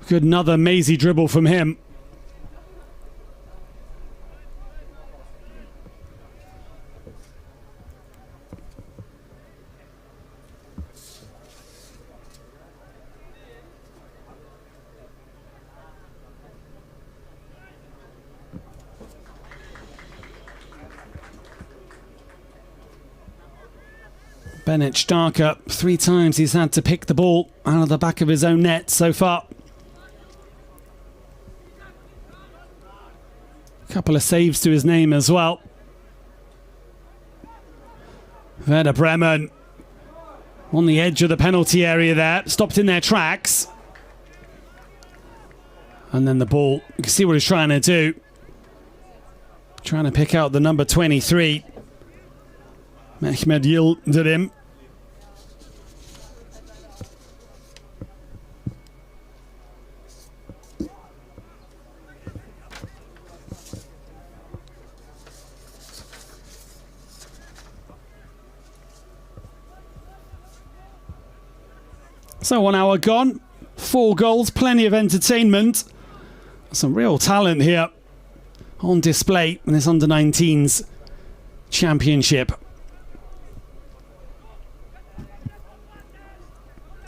Good, another mazy dribble from him. Bennett Starker, 3 times he's had to pick the ball out of the back of his own net so far. Couple of saves to his name as well. Werder Bremen on the edge of the penalty area there, stopped in their tracks. And then the ball, you can see what he's trying to do. Trying to pick out the number 23. Mehmet Yildirim. So 1 hour gone, 4 goals, plenty of entertainment. Some real talent here on display in this under-19s championship.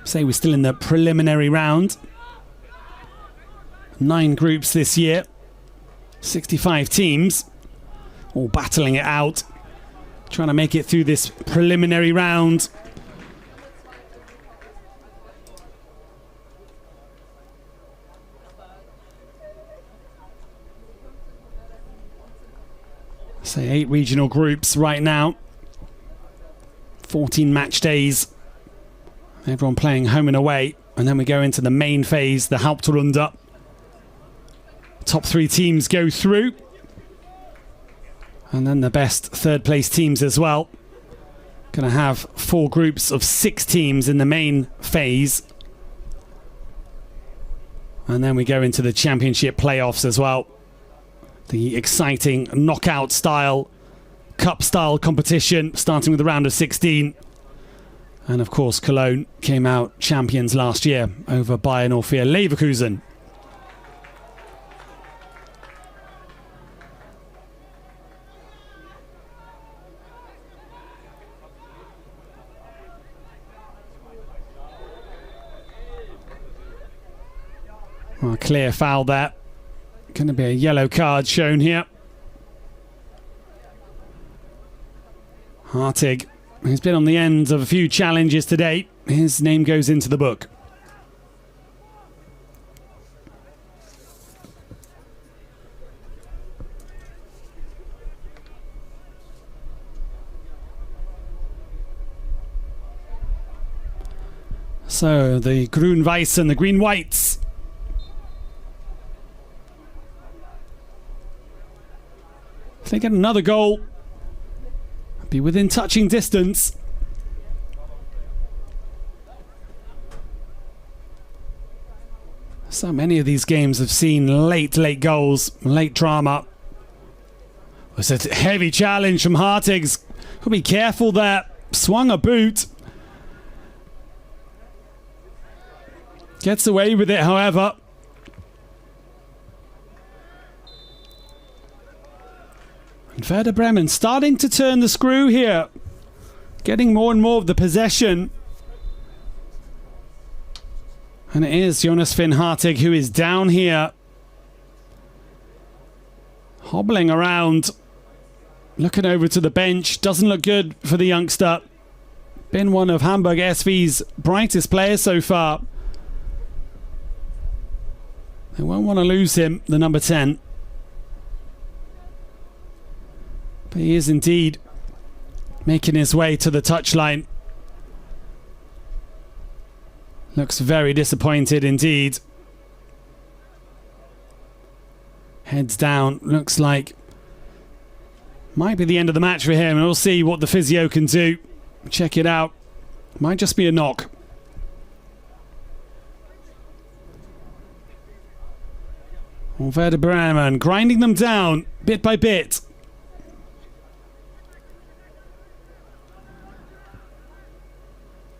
Say we're still in the preliminary round. 9 groups this year, 65 teams, all battling it out, trying to make it through this preliminary round. Say 8 regional groups right now, 14 match days, everyone playing home and away, and then we go into the main phase, the Hauptrunde. Top 3 teams go through, and then the best 3rd place teams as well. Going to have 4 groups of 6 teams in the main phase, and then we go into the championship playoffs as well. The exciting knockout style, cup style competition, starting with the round of 16. And of course, Cologne came out champions last year over Bayern 04 Leverkusen. Well, clear foul there. Going to be a yellow card shown here. Hartig, he's been on the end of a few challenges today. His name goes into the book. So the Grün-Weiß and the Green-Whites. If they get another goal, be within touching distance. So many of these games have seen late goals, late drama. It's a heavy challenge from Hartigs. Could be careful there. Swung a boot. Gets away with it, however. Werder Bremen starting to turn the screw here. Getting more and more of the possession. And it is Jonas Finn Hartig who is down here. Hobbling around. Looking over to the bench. Doesn't look good for the youngster. Been one of Hamburg SV's brightest players so far. They won't want to lose him, the number 10. But he is indeed making his way to the touchline. Looks very disappointed indeed. Heads down. Looks like might be the end of the match for him. And we'll see what the physio can do. Check it out. Might just be a knock. Well, Werder Bremen grinding them down bit by bit.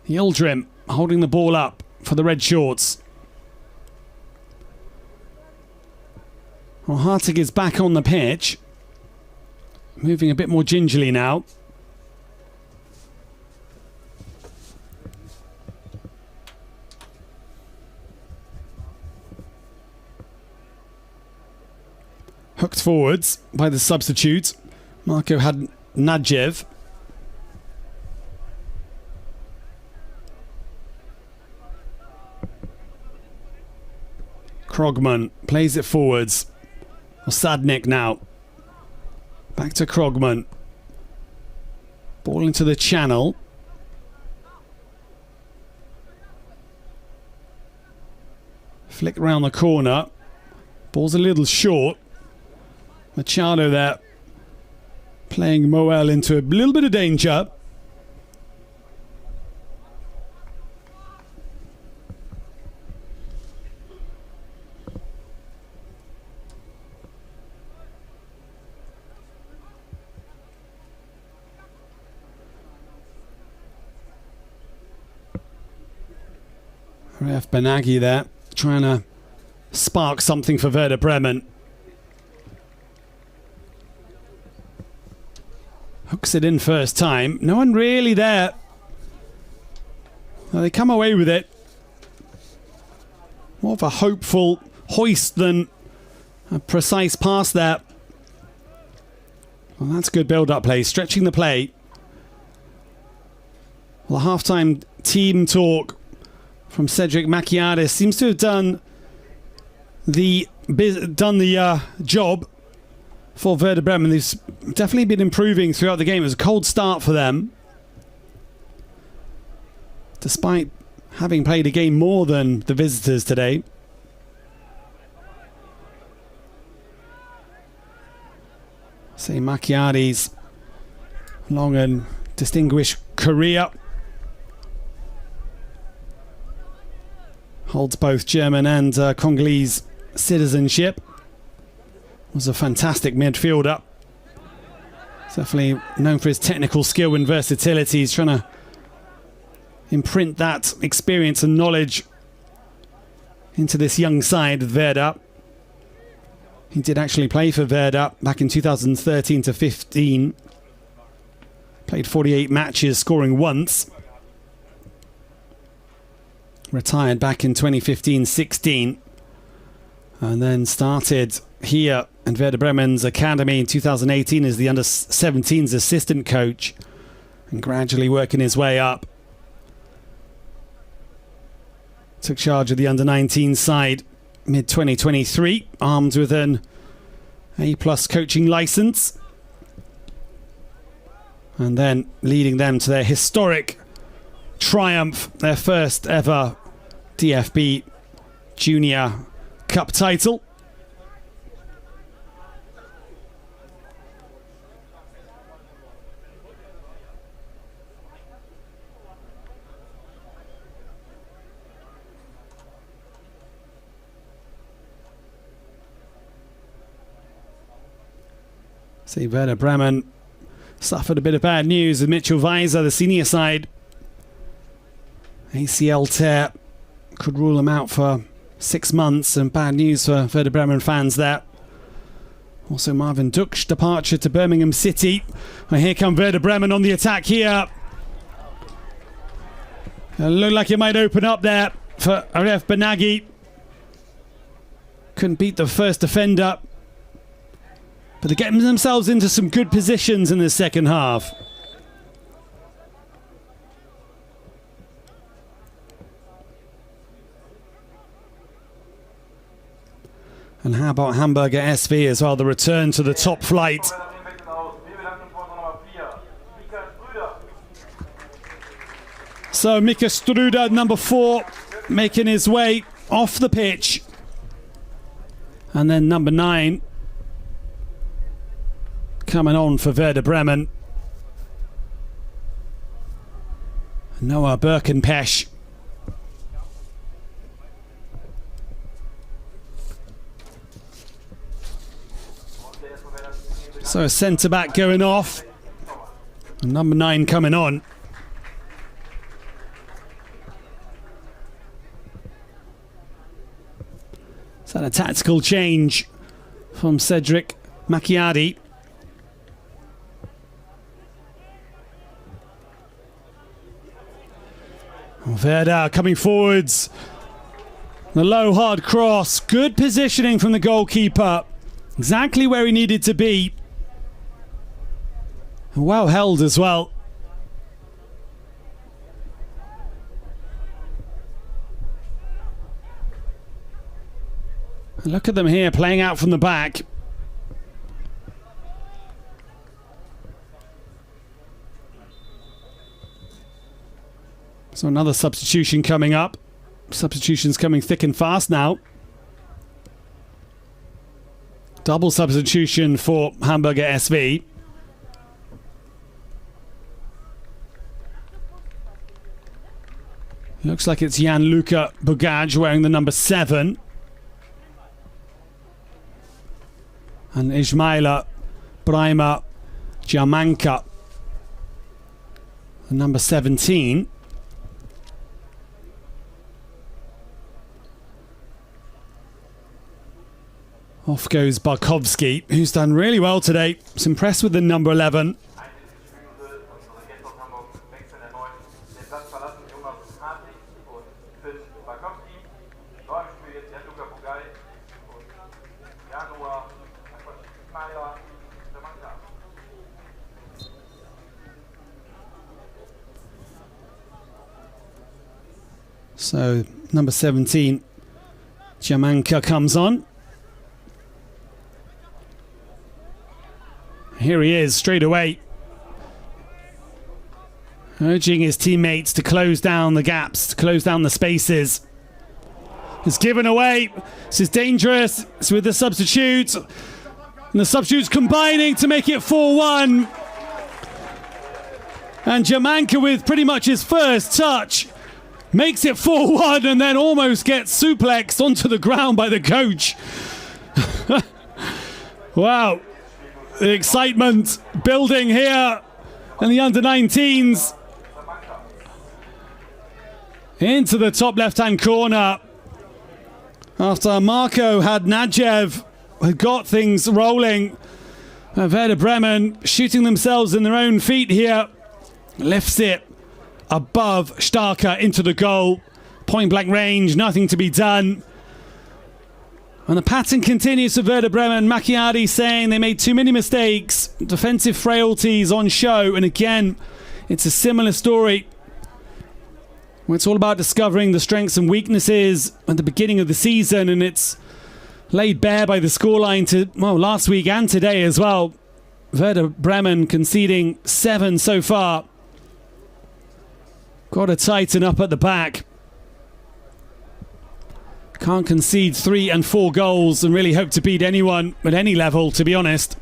Yildirim holding the ball up for the red shorts. Well, Hartig is back on the pitch. Moving a bit more gingerly now. Hooked forwards by the substitute. Marko Hadnajev. Krogman plays it forwards. Osadnik now. Back to Krogman. Ball into the channel. Flick round the corner. Ball's a little short. Machado there. Playing Moel into a little bit of danger. Ref Benagi there, trying to spark something for Werder Bremen. Hooks it in first time. No one really there. Well, they come away with it. More of a hopeful hoist than a precise pass there. Well, that's good build-up play, stretching the play. Well, the half-time team talk from Cedric Macchiaris seems to have done the job for Werder Bremen. They've definitely been improving throughout the game. It was a cold start for them, despite having played a game more than the visitors today. Say Macchiari's long and distinguished career. Holds both German and Congolese citizenship. Was a fantastic midfielder. Definitely known for his technical skill and versatility. He's trying to imprint that experience and knowledge into this young side of Werder. He did actually play for Werder back in 2013 to 15. Played 48 matches, scoring once. Retired back in 2015-16 and then started here at Werder Bremen's academy in 2018 as the under-17s assistant coach and gradually working his way up. Took charge of the under-19 side mid-2023, armed with an A+ coaching license, and then leading them to their historic triumph, their first ever DFB Junior Cup title. See, Werder Bremen suffered a bit of bad news with Mitchell Weiser, the senior side. ACL tear could rule him out for 6 months, and bad news for Werder Bremen fans there. Also Marvin Duk's departure to Birmingham City. And here come Werder Bremen on the attack here. It looked like it might open up there for Aref Benagi. Couldn't beat the first defender. But they're getting themselves into some good positions in the second half. And how about Hamburger SV as well, the return to the top flight. So Mika Struder, number 4, making his way off the pitch. And then number 9 coming on for Werder Bremen. Noah Birkenpesch. So a centre-back going off. And number 9 coming on. Is that a tactical change from Cedric Macchiadi? Werder coming forwards. The low hard cross. Good positioning from the goalkeeper. Exactly where he needed to be. Well held as well. Look at them here playing out from the back. So another substitution coming up. Substitutions coming thick and fast now. Double substitution for Hamburger SV. Looks like it's Jan-Luca Bugaj wearing the number 7. And Ismaila Brahima Jamanka, the number 17. Off goes Barkowski, who's done really well today. Was impressed with the number 11. So number 17, Jamanka comes on. Here he is straight away, urging his teammates to close down the gaps, to close down the spaces. It's given away. This is dangerous. It's with the substitutes. And the substitutes combining to make it 4-1. And Jamanka with pretty much his first touch makes it 4-1 and then almost gets suplexed onto the ground by the coach. Wow. The excitement building here in the under-19s. Into the top left-hand corner. After Marco had Najev had got things rolling. Werder Bremen shooting themselves in their own feet here. Lifts it above Starker into the goal. Point blank range, nothing to be done. And the pattern continues for Werder Bremen. Macchiadi saying they made too many mistakes. Defensive frailties on show. And again, it's a similar story. It's all about discovering the strengths and weaknesses at the beginning of the season. And it's laid bare by the scoreline to, well, last week and today as well. Werder Bremen conceding 7 so far. Got to tighten up at the back. Can't concede 3 and 4 goals and really hope to beat anyone at any level, to be honest.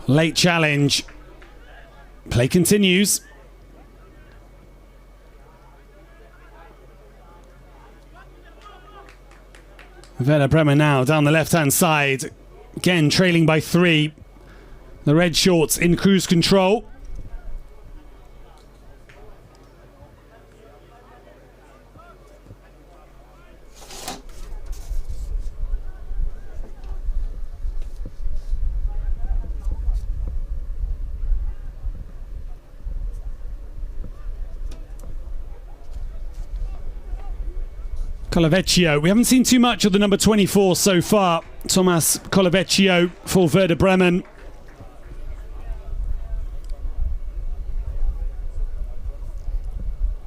Late challenge. Play continues. Werder Bremen now down the left-hand side. Again, trailing by 3. The red shorts in cruise control. Colavecchio. We haven't seen too much of the number 24 so far. Thomas Colavecchio for Werder Bremen.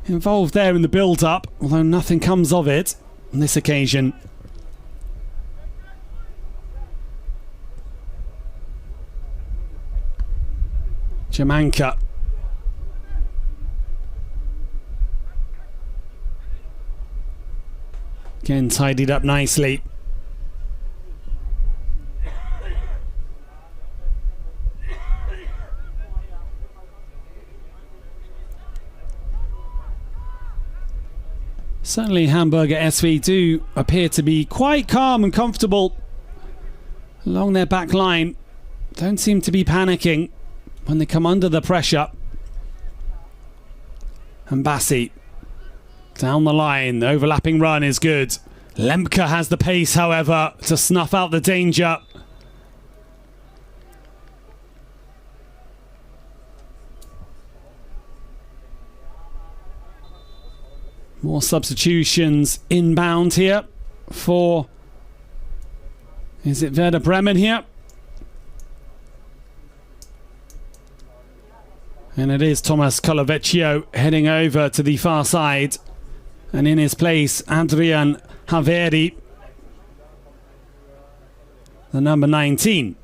Involved there in the build-up, although nothing comes of it on this occasion. Jamanka. Again, tidied up nicely. Certainly Hamburger SV do appear to be quite calm and comfortable along their back line. Don't seem to be panicking when they come under the pressure. And Bassi down the line, the overlapping run is good. Lemke has the pace, however, to snuff out the danger. More substitutions inbound here for, is it Werder Bremen here? And it is Thomas Colavecchio heading over to the far side. And in his place, Adrian Haveri, the number 19.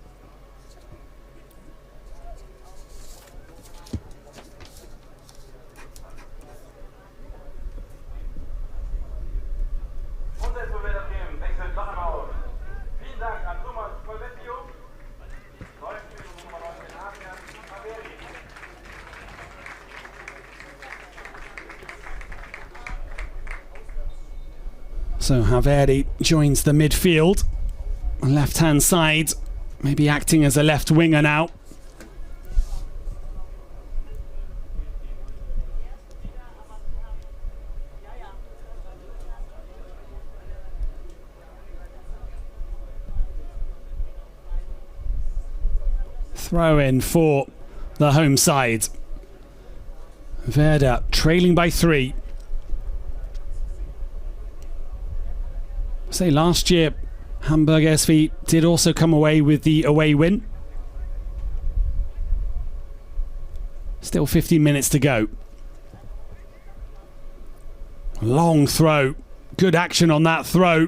So Haveri joins the midfield, left-hand side, maybe acting as a left winger now. Throw in for the home side. Werder trailing by 3. Say last year, Hamburger SV did also come away with the away win. Still 15 minutes to go. Long throw. Good action on that throw.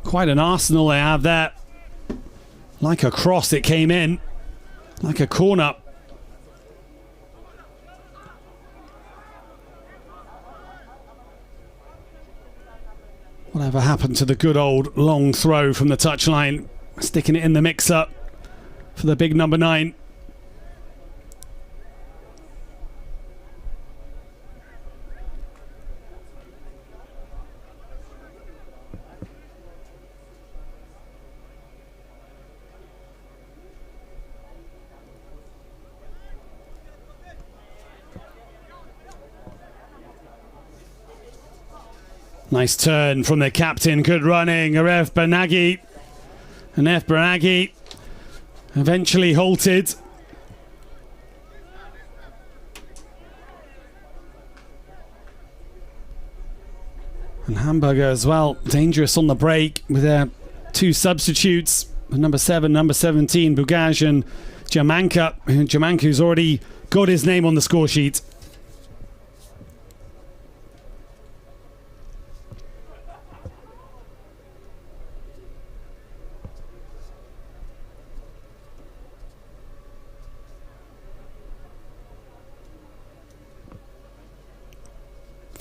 Quite an arsenal they have there. Like a cross it came in. Like a corner. Whatever happened to the good old long throw from the touchline? Sticking it in the mixer for the big number 9. Nice turn from the captain, good running, Aref Banagi. And F. Banagi eventually halted. And Hamburger as well, dangerous on the break with their 2 substitutes. Number 7, number 17, Bugaj and Jamanka. Jamanka's already got his name on the score sheet.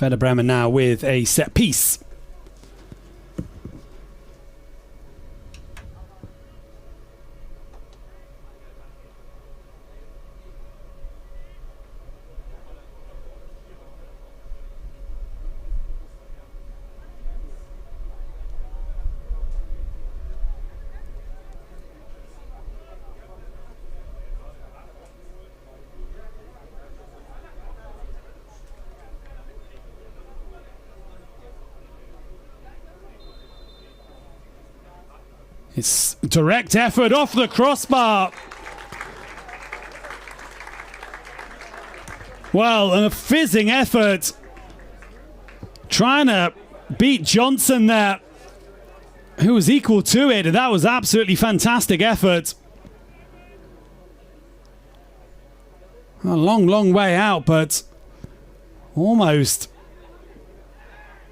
Werder Bremen now with a set piece. It's direct effort off the crossbar. Well, a fizzing effort. Trying to beat Johnson there, who was equal to it. That was absolutely fantastic effort. A long, long way out, but almost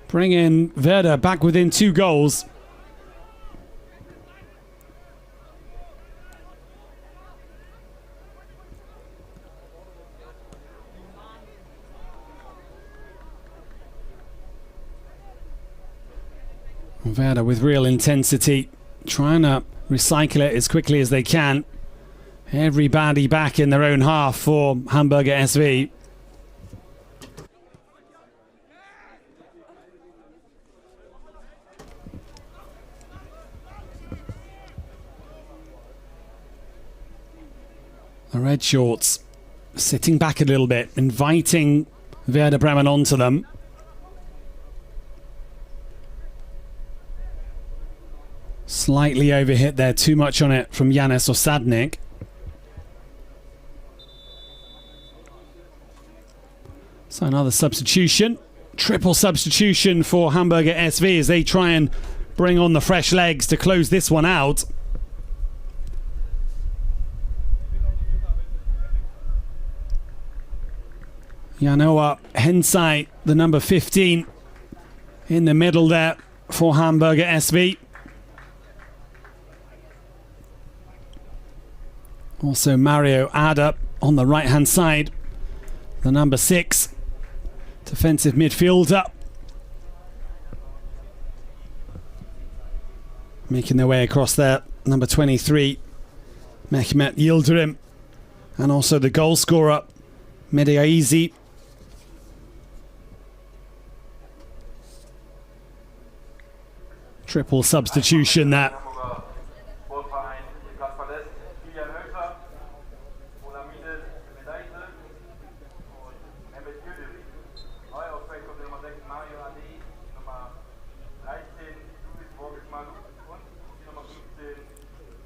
bringing Werder back within 2 goals. Werder with real intensity, trying to recycle it as quickly as they can. Everybody back in their own half for Hamburger SV. The red shorts sitting back a little bit, inviting Werder Bremen onto them. Slightly overhit there, too much on it from Janis Osadnik. So another substitution. Triple substitution for Hamburger SV as they try and bring on the fresh legs to close this one out. Janoa Hensai, the number 15, in the middle there for Hamburger SV. Also Mario Ada on the right hand side, the number 6 defensive midfielder, making their way across there, number 23 Mehmet Yildirim, and also the goal scorer Mediaizi. Triple substitution there.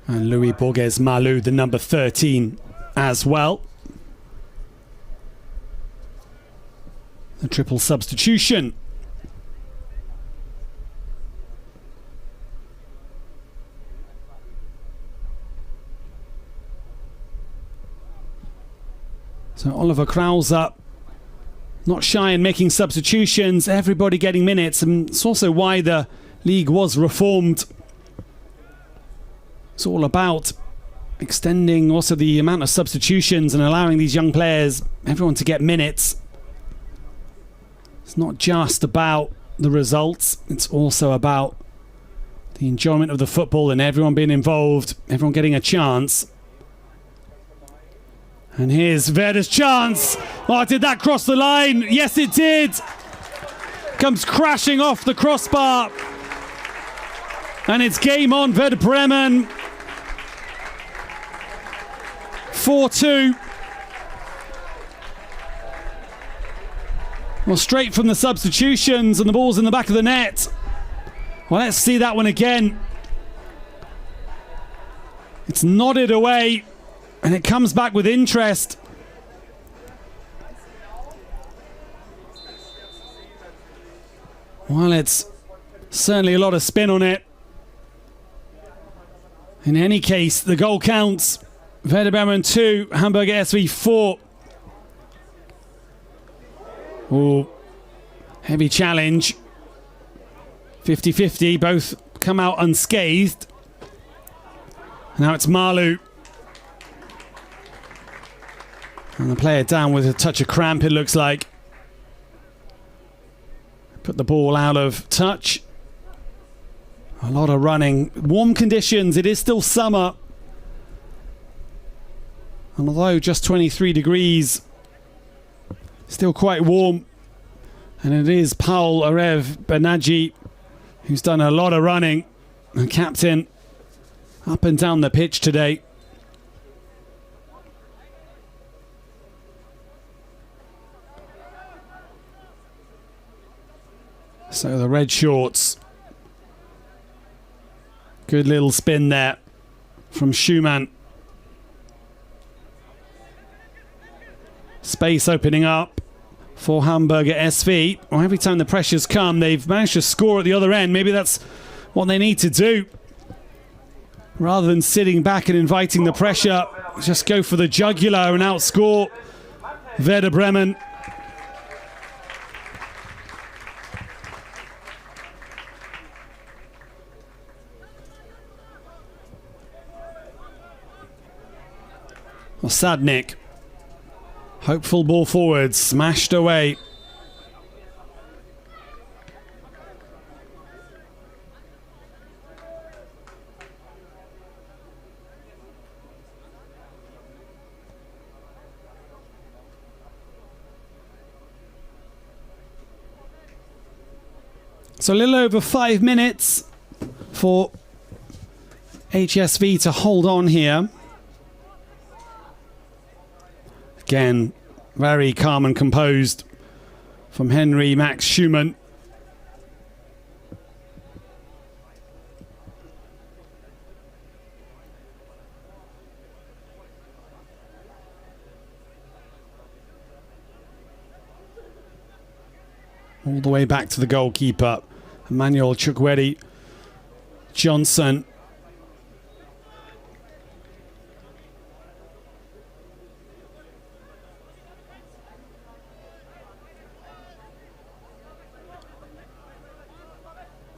And Louis Borges Malu, the number 13, as well. A triple substitution. So Oliver Krauser, not shy in making substitutions, everybody getting minutes, and it's also why the league was reformed. It's all about extending also the amount of substitutions and allowing these young players, everyone, to get minutes. It's not just about the results, it's also about the enjoyment of the football and everyone being involved, everyone getting a chance. And here's Werder's chance. Oh, did that cross the line? Yes, it did. Comes crashing off the crossbar. And it's game on, Werder Bremen. 4-2. Well, straight from the substitutions, and the ball's in the back of the net. Well, let's see that one again. It's nodded away, and it comes back with interest. Well, it's certainly a lot of spin on it. In any case, the goal counts. Werder Bremen 2, Hamburger SV 4. Oh, heavy challenge. 50-50, both come out unscathed. Now it's Malu. And the player down with a touch of cramp, it looks like. Put the ball out of touch. A lot of running. Warm conditions, it is still summer. And although just 23 degrees, still quite warm. And it is Paul Arev Benaji who's done a lot of running. The captain up and down the pitch today. So the red shorts Good little spin there from Schumann. Space opening up for Hamburger SV. Well, every time the pressures come, they've managed to score at the other end. Maybe that's what they need to do. Rather than sitting back and inviting the pressure, just go for the jugular and outscore Werder Bremen. Osadnik. Hopeful ball forward, smashed away. So a little over 5 minutes for HSV to hold on here. Again, very calm and composed from Henry Max Schumann. All the way back to the goalkeeper, Emmanuel Chukwueze Johnson.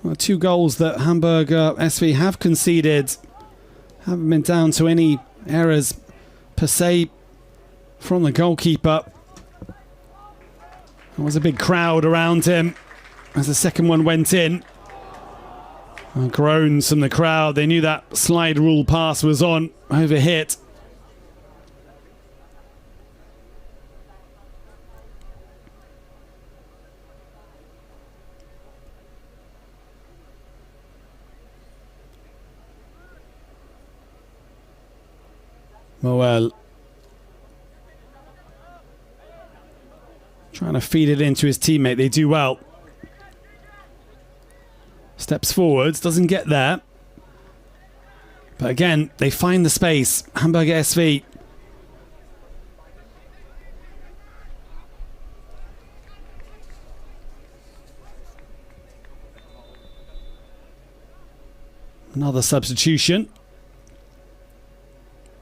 Well, 2 goals that Hamburger SV have conceded haven't been down to any errors per se from the goalkeeper. There was a big crowd around him as the second one went in. Groans from the crowd. They knew that slide rule pass was on, overhit. Moel trying to feed it into his teammate. They do well. Steps forwards, doesn't get there. But again, they find the space. Hamburger SV. Another substitution.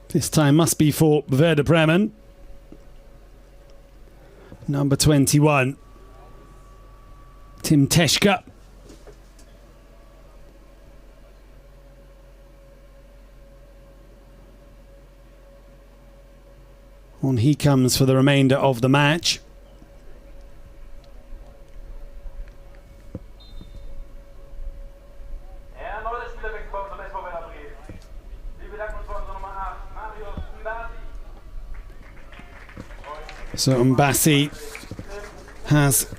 This time must be for Werder Bremen. Number 21, Tim Teschke. On he comes for the remainder of the match. So Mbassi has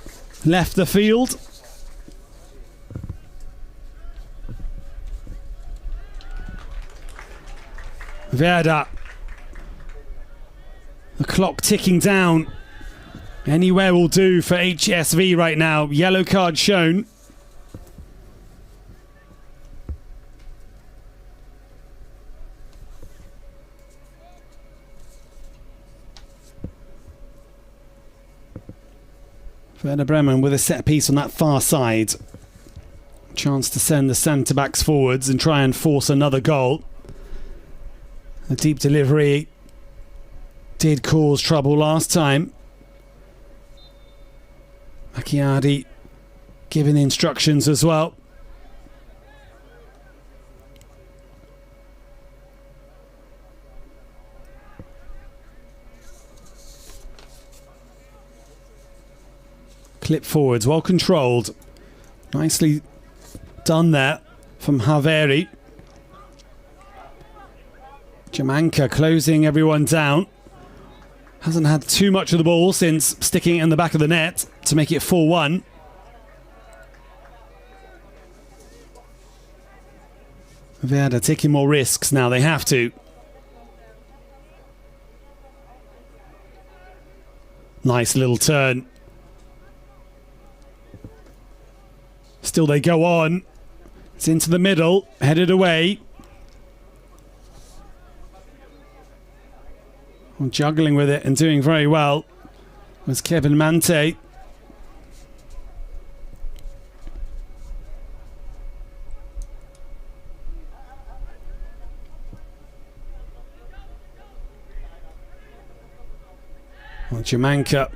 left the field. Werder. The clock ticking down. Anywhere will do for HSV right now. Yellow card shown. Werder Bremen with a set piece on that far side. Chance to send the centre-backs forwards and try and force another goal. A deep delivery did cause trouble last time. Macchiardi giving instructions as well. Clip forwards, well controlled. Nicely done there from Haveri. Jamanka closing everyone down. Hasn't had too much of the ball since sticking it in the back of the net to make it 4-1. Werder taking more risks now, they have to. Nice little turn. Still they go on. It's into the middle, headed away. Juggling with it and doing very well was Kevin Mante. Well, Jamanka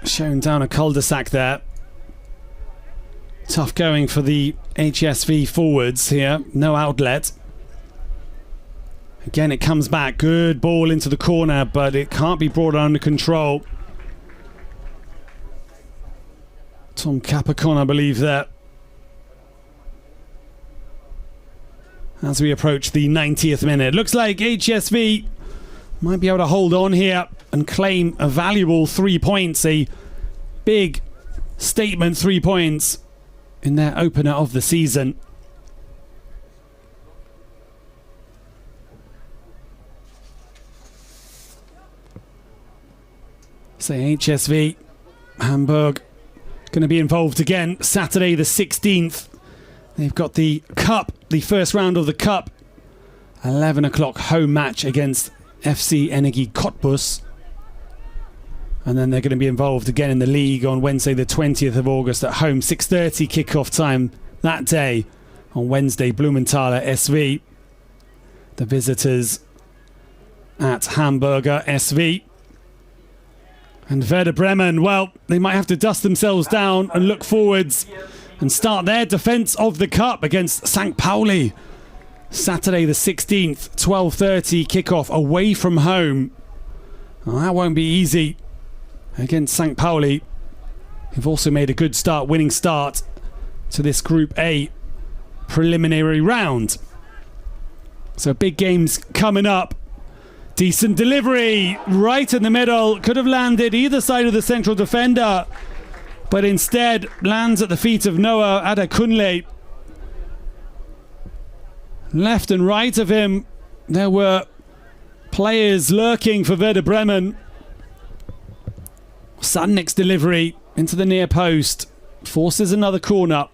shown down a cul-de-sac there. Tough going for the HSV forwards here. No outlet. Again, it comes back. Good ball into the corner, but it can't be brought under control. Tom Capicon, I believe, there. As we approach the 90th minute. Looks like HSV might be able to hold on here and claim a valuable 3 points. A big statement 3 points in their opener of the season. So HSV, Hamburg, going to be involved again Saturday the 16th. They've got the Cup, the first round of the Cup. 11 o'clock home match against FC Energie Cottbus. And then they're going to be involved again in the league on Wednesday the 20th of August at home. 6:30 kickoff time that day. On Wednesday, Blumenthaler SV. The visitors at Hamburger SV. And Werder Bremen, well, they might have to dust themselves down and look forwards and start their defence of the Cup against St. Pauli. Saturday the 16th, 12:30 kickoff away from home. Well, that won't be easy against St. Pauli, who've also made a good start, winning start to this Group A preliminary round. So big games coming up. Decent delivery right in the middle. Could have landed either side of the central defender, but instead lands at the feet of Noah Adekunle. Left and right of him, there were players lurking for Werder Bremen. Sadnik's delivery into the near post forces another corner.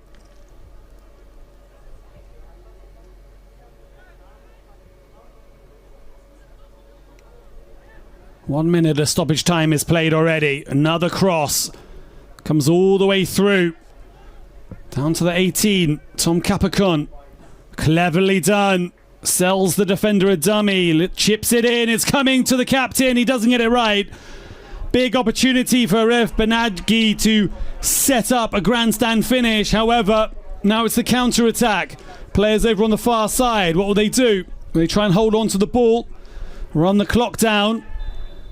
One minute of stoppage time is played already. Another cross comes all the way through. Down to the 18. Tom Capicon. Cleverly done. Sells the defender a dummy. Chips it in. It's coming to the captain. He doesn't get it right. Big opportunity for Rev Benadgi to set up a grandstand finish. However, now it's the counter-attack. Players over on the far side. What will they do? Will they try and hold on to the ball? Run the clock down.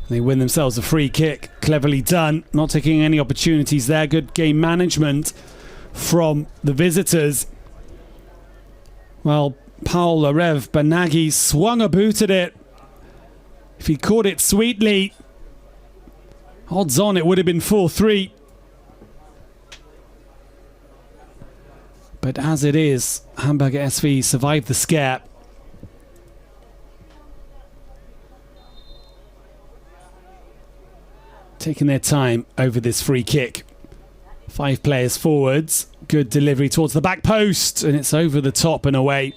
They win themselves a free kick. Cleverly done. Not taking any opportunities there. Good game management from the visitors. Well, Paul Rev Benaghi swung a boot at it. If he caught it sweetly, odds on it would have been 4-3. But as it is, Hamburger SV survived the scare. Taking their time over this free kick. 5 players forwards. Good delivery towards the back post, and it's over the top and away.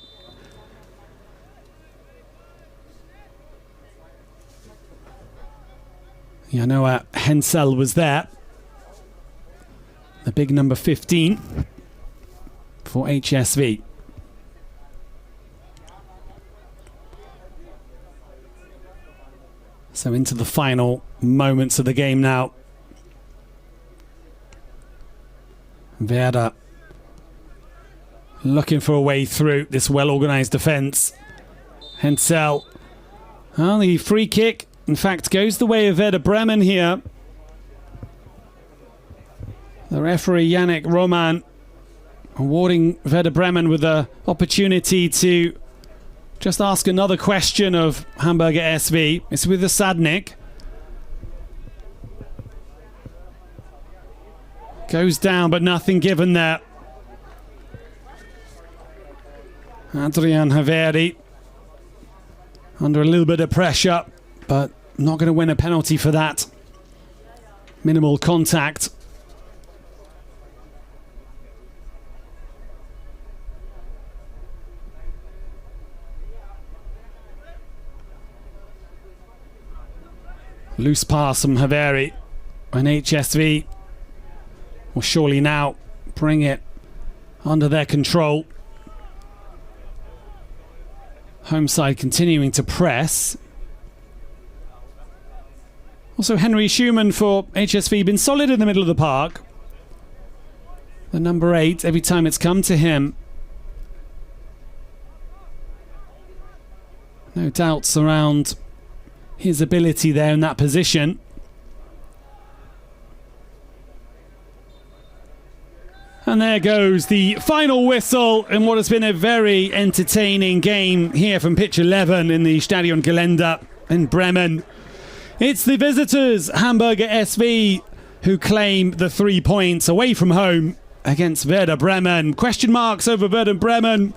Noah Hensel was there. The big number 15 for HSV. So into the final moments of the game now. Werder looking for a way through this well-organised defence. Hensel. Well, the free kick, in fact, goes the way of Werder Bremen here. The referee, Yannick Roman, awarding Werder Bremen with the opportunity to just ask another question of Hamburger SV. It's with the Sadnik. Goes down, but nothing given there. Adrian Haveri under a little bit of pressure, but not going to win a penalty for that. Minimal contact. Loose pass from Haveri, and HSV will surely now bring it under their control. Home side continuing to press. Also, Henry Schumann for HSV been solid in the middle of the park. The number 8, every time it's come to him. No doubts around his ability there in that position. And there goes the final whistle in what has been a very entertaining game here from pitch 11 in the Stadion Gelände in Bremen. It's the visitors, Hamburger SV, who claim the 3 points away from home against Werder Bremen. Question marks over Werder Bremen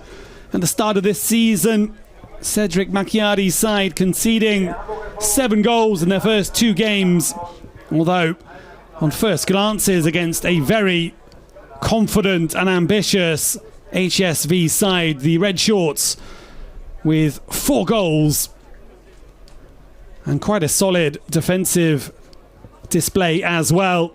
at the start of this season. Cedric Macchiari's side conceding 7 goals in their first 2 games. Although, on first glances, against a very confident and ambitious HSV side, the Red Shorts, with 4 goals and quite a solid defensive display as well.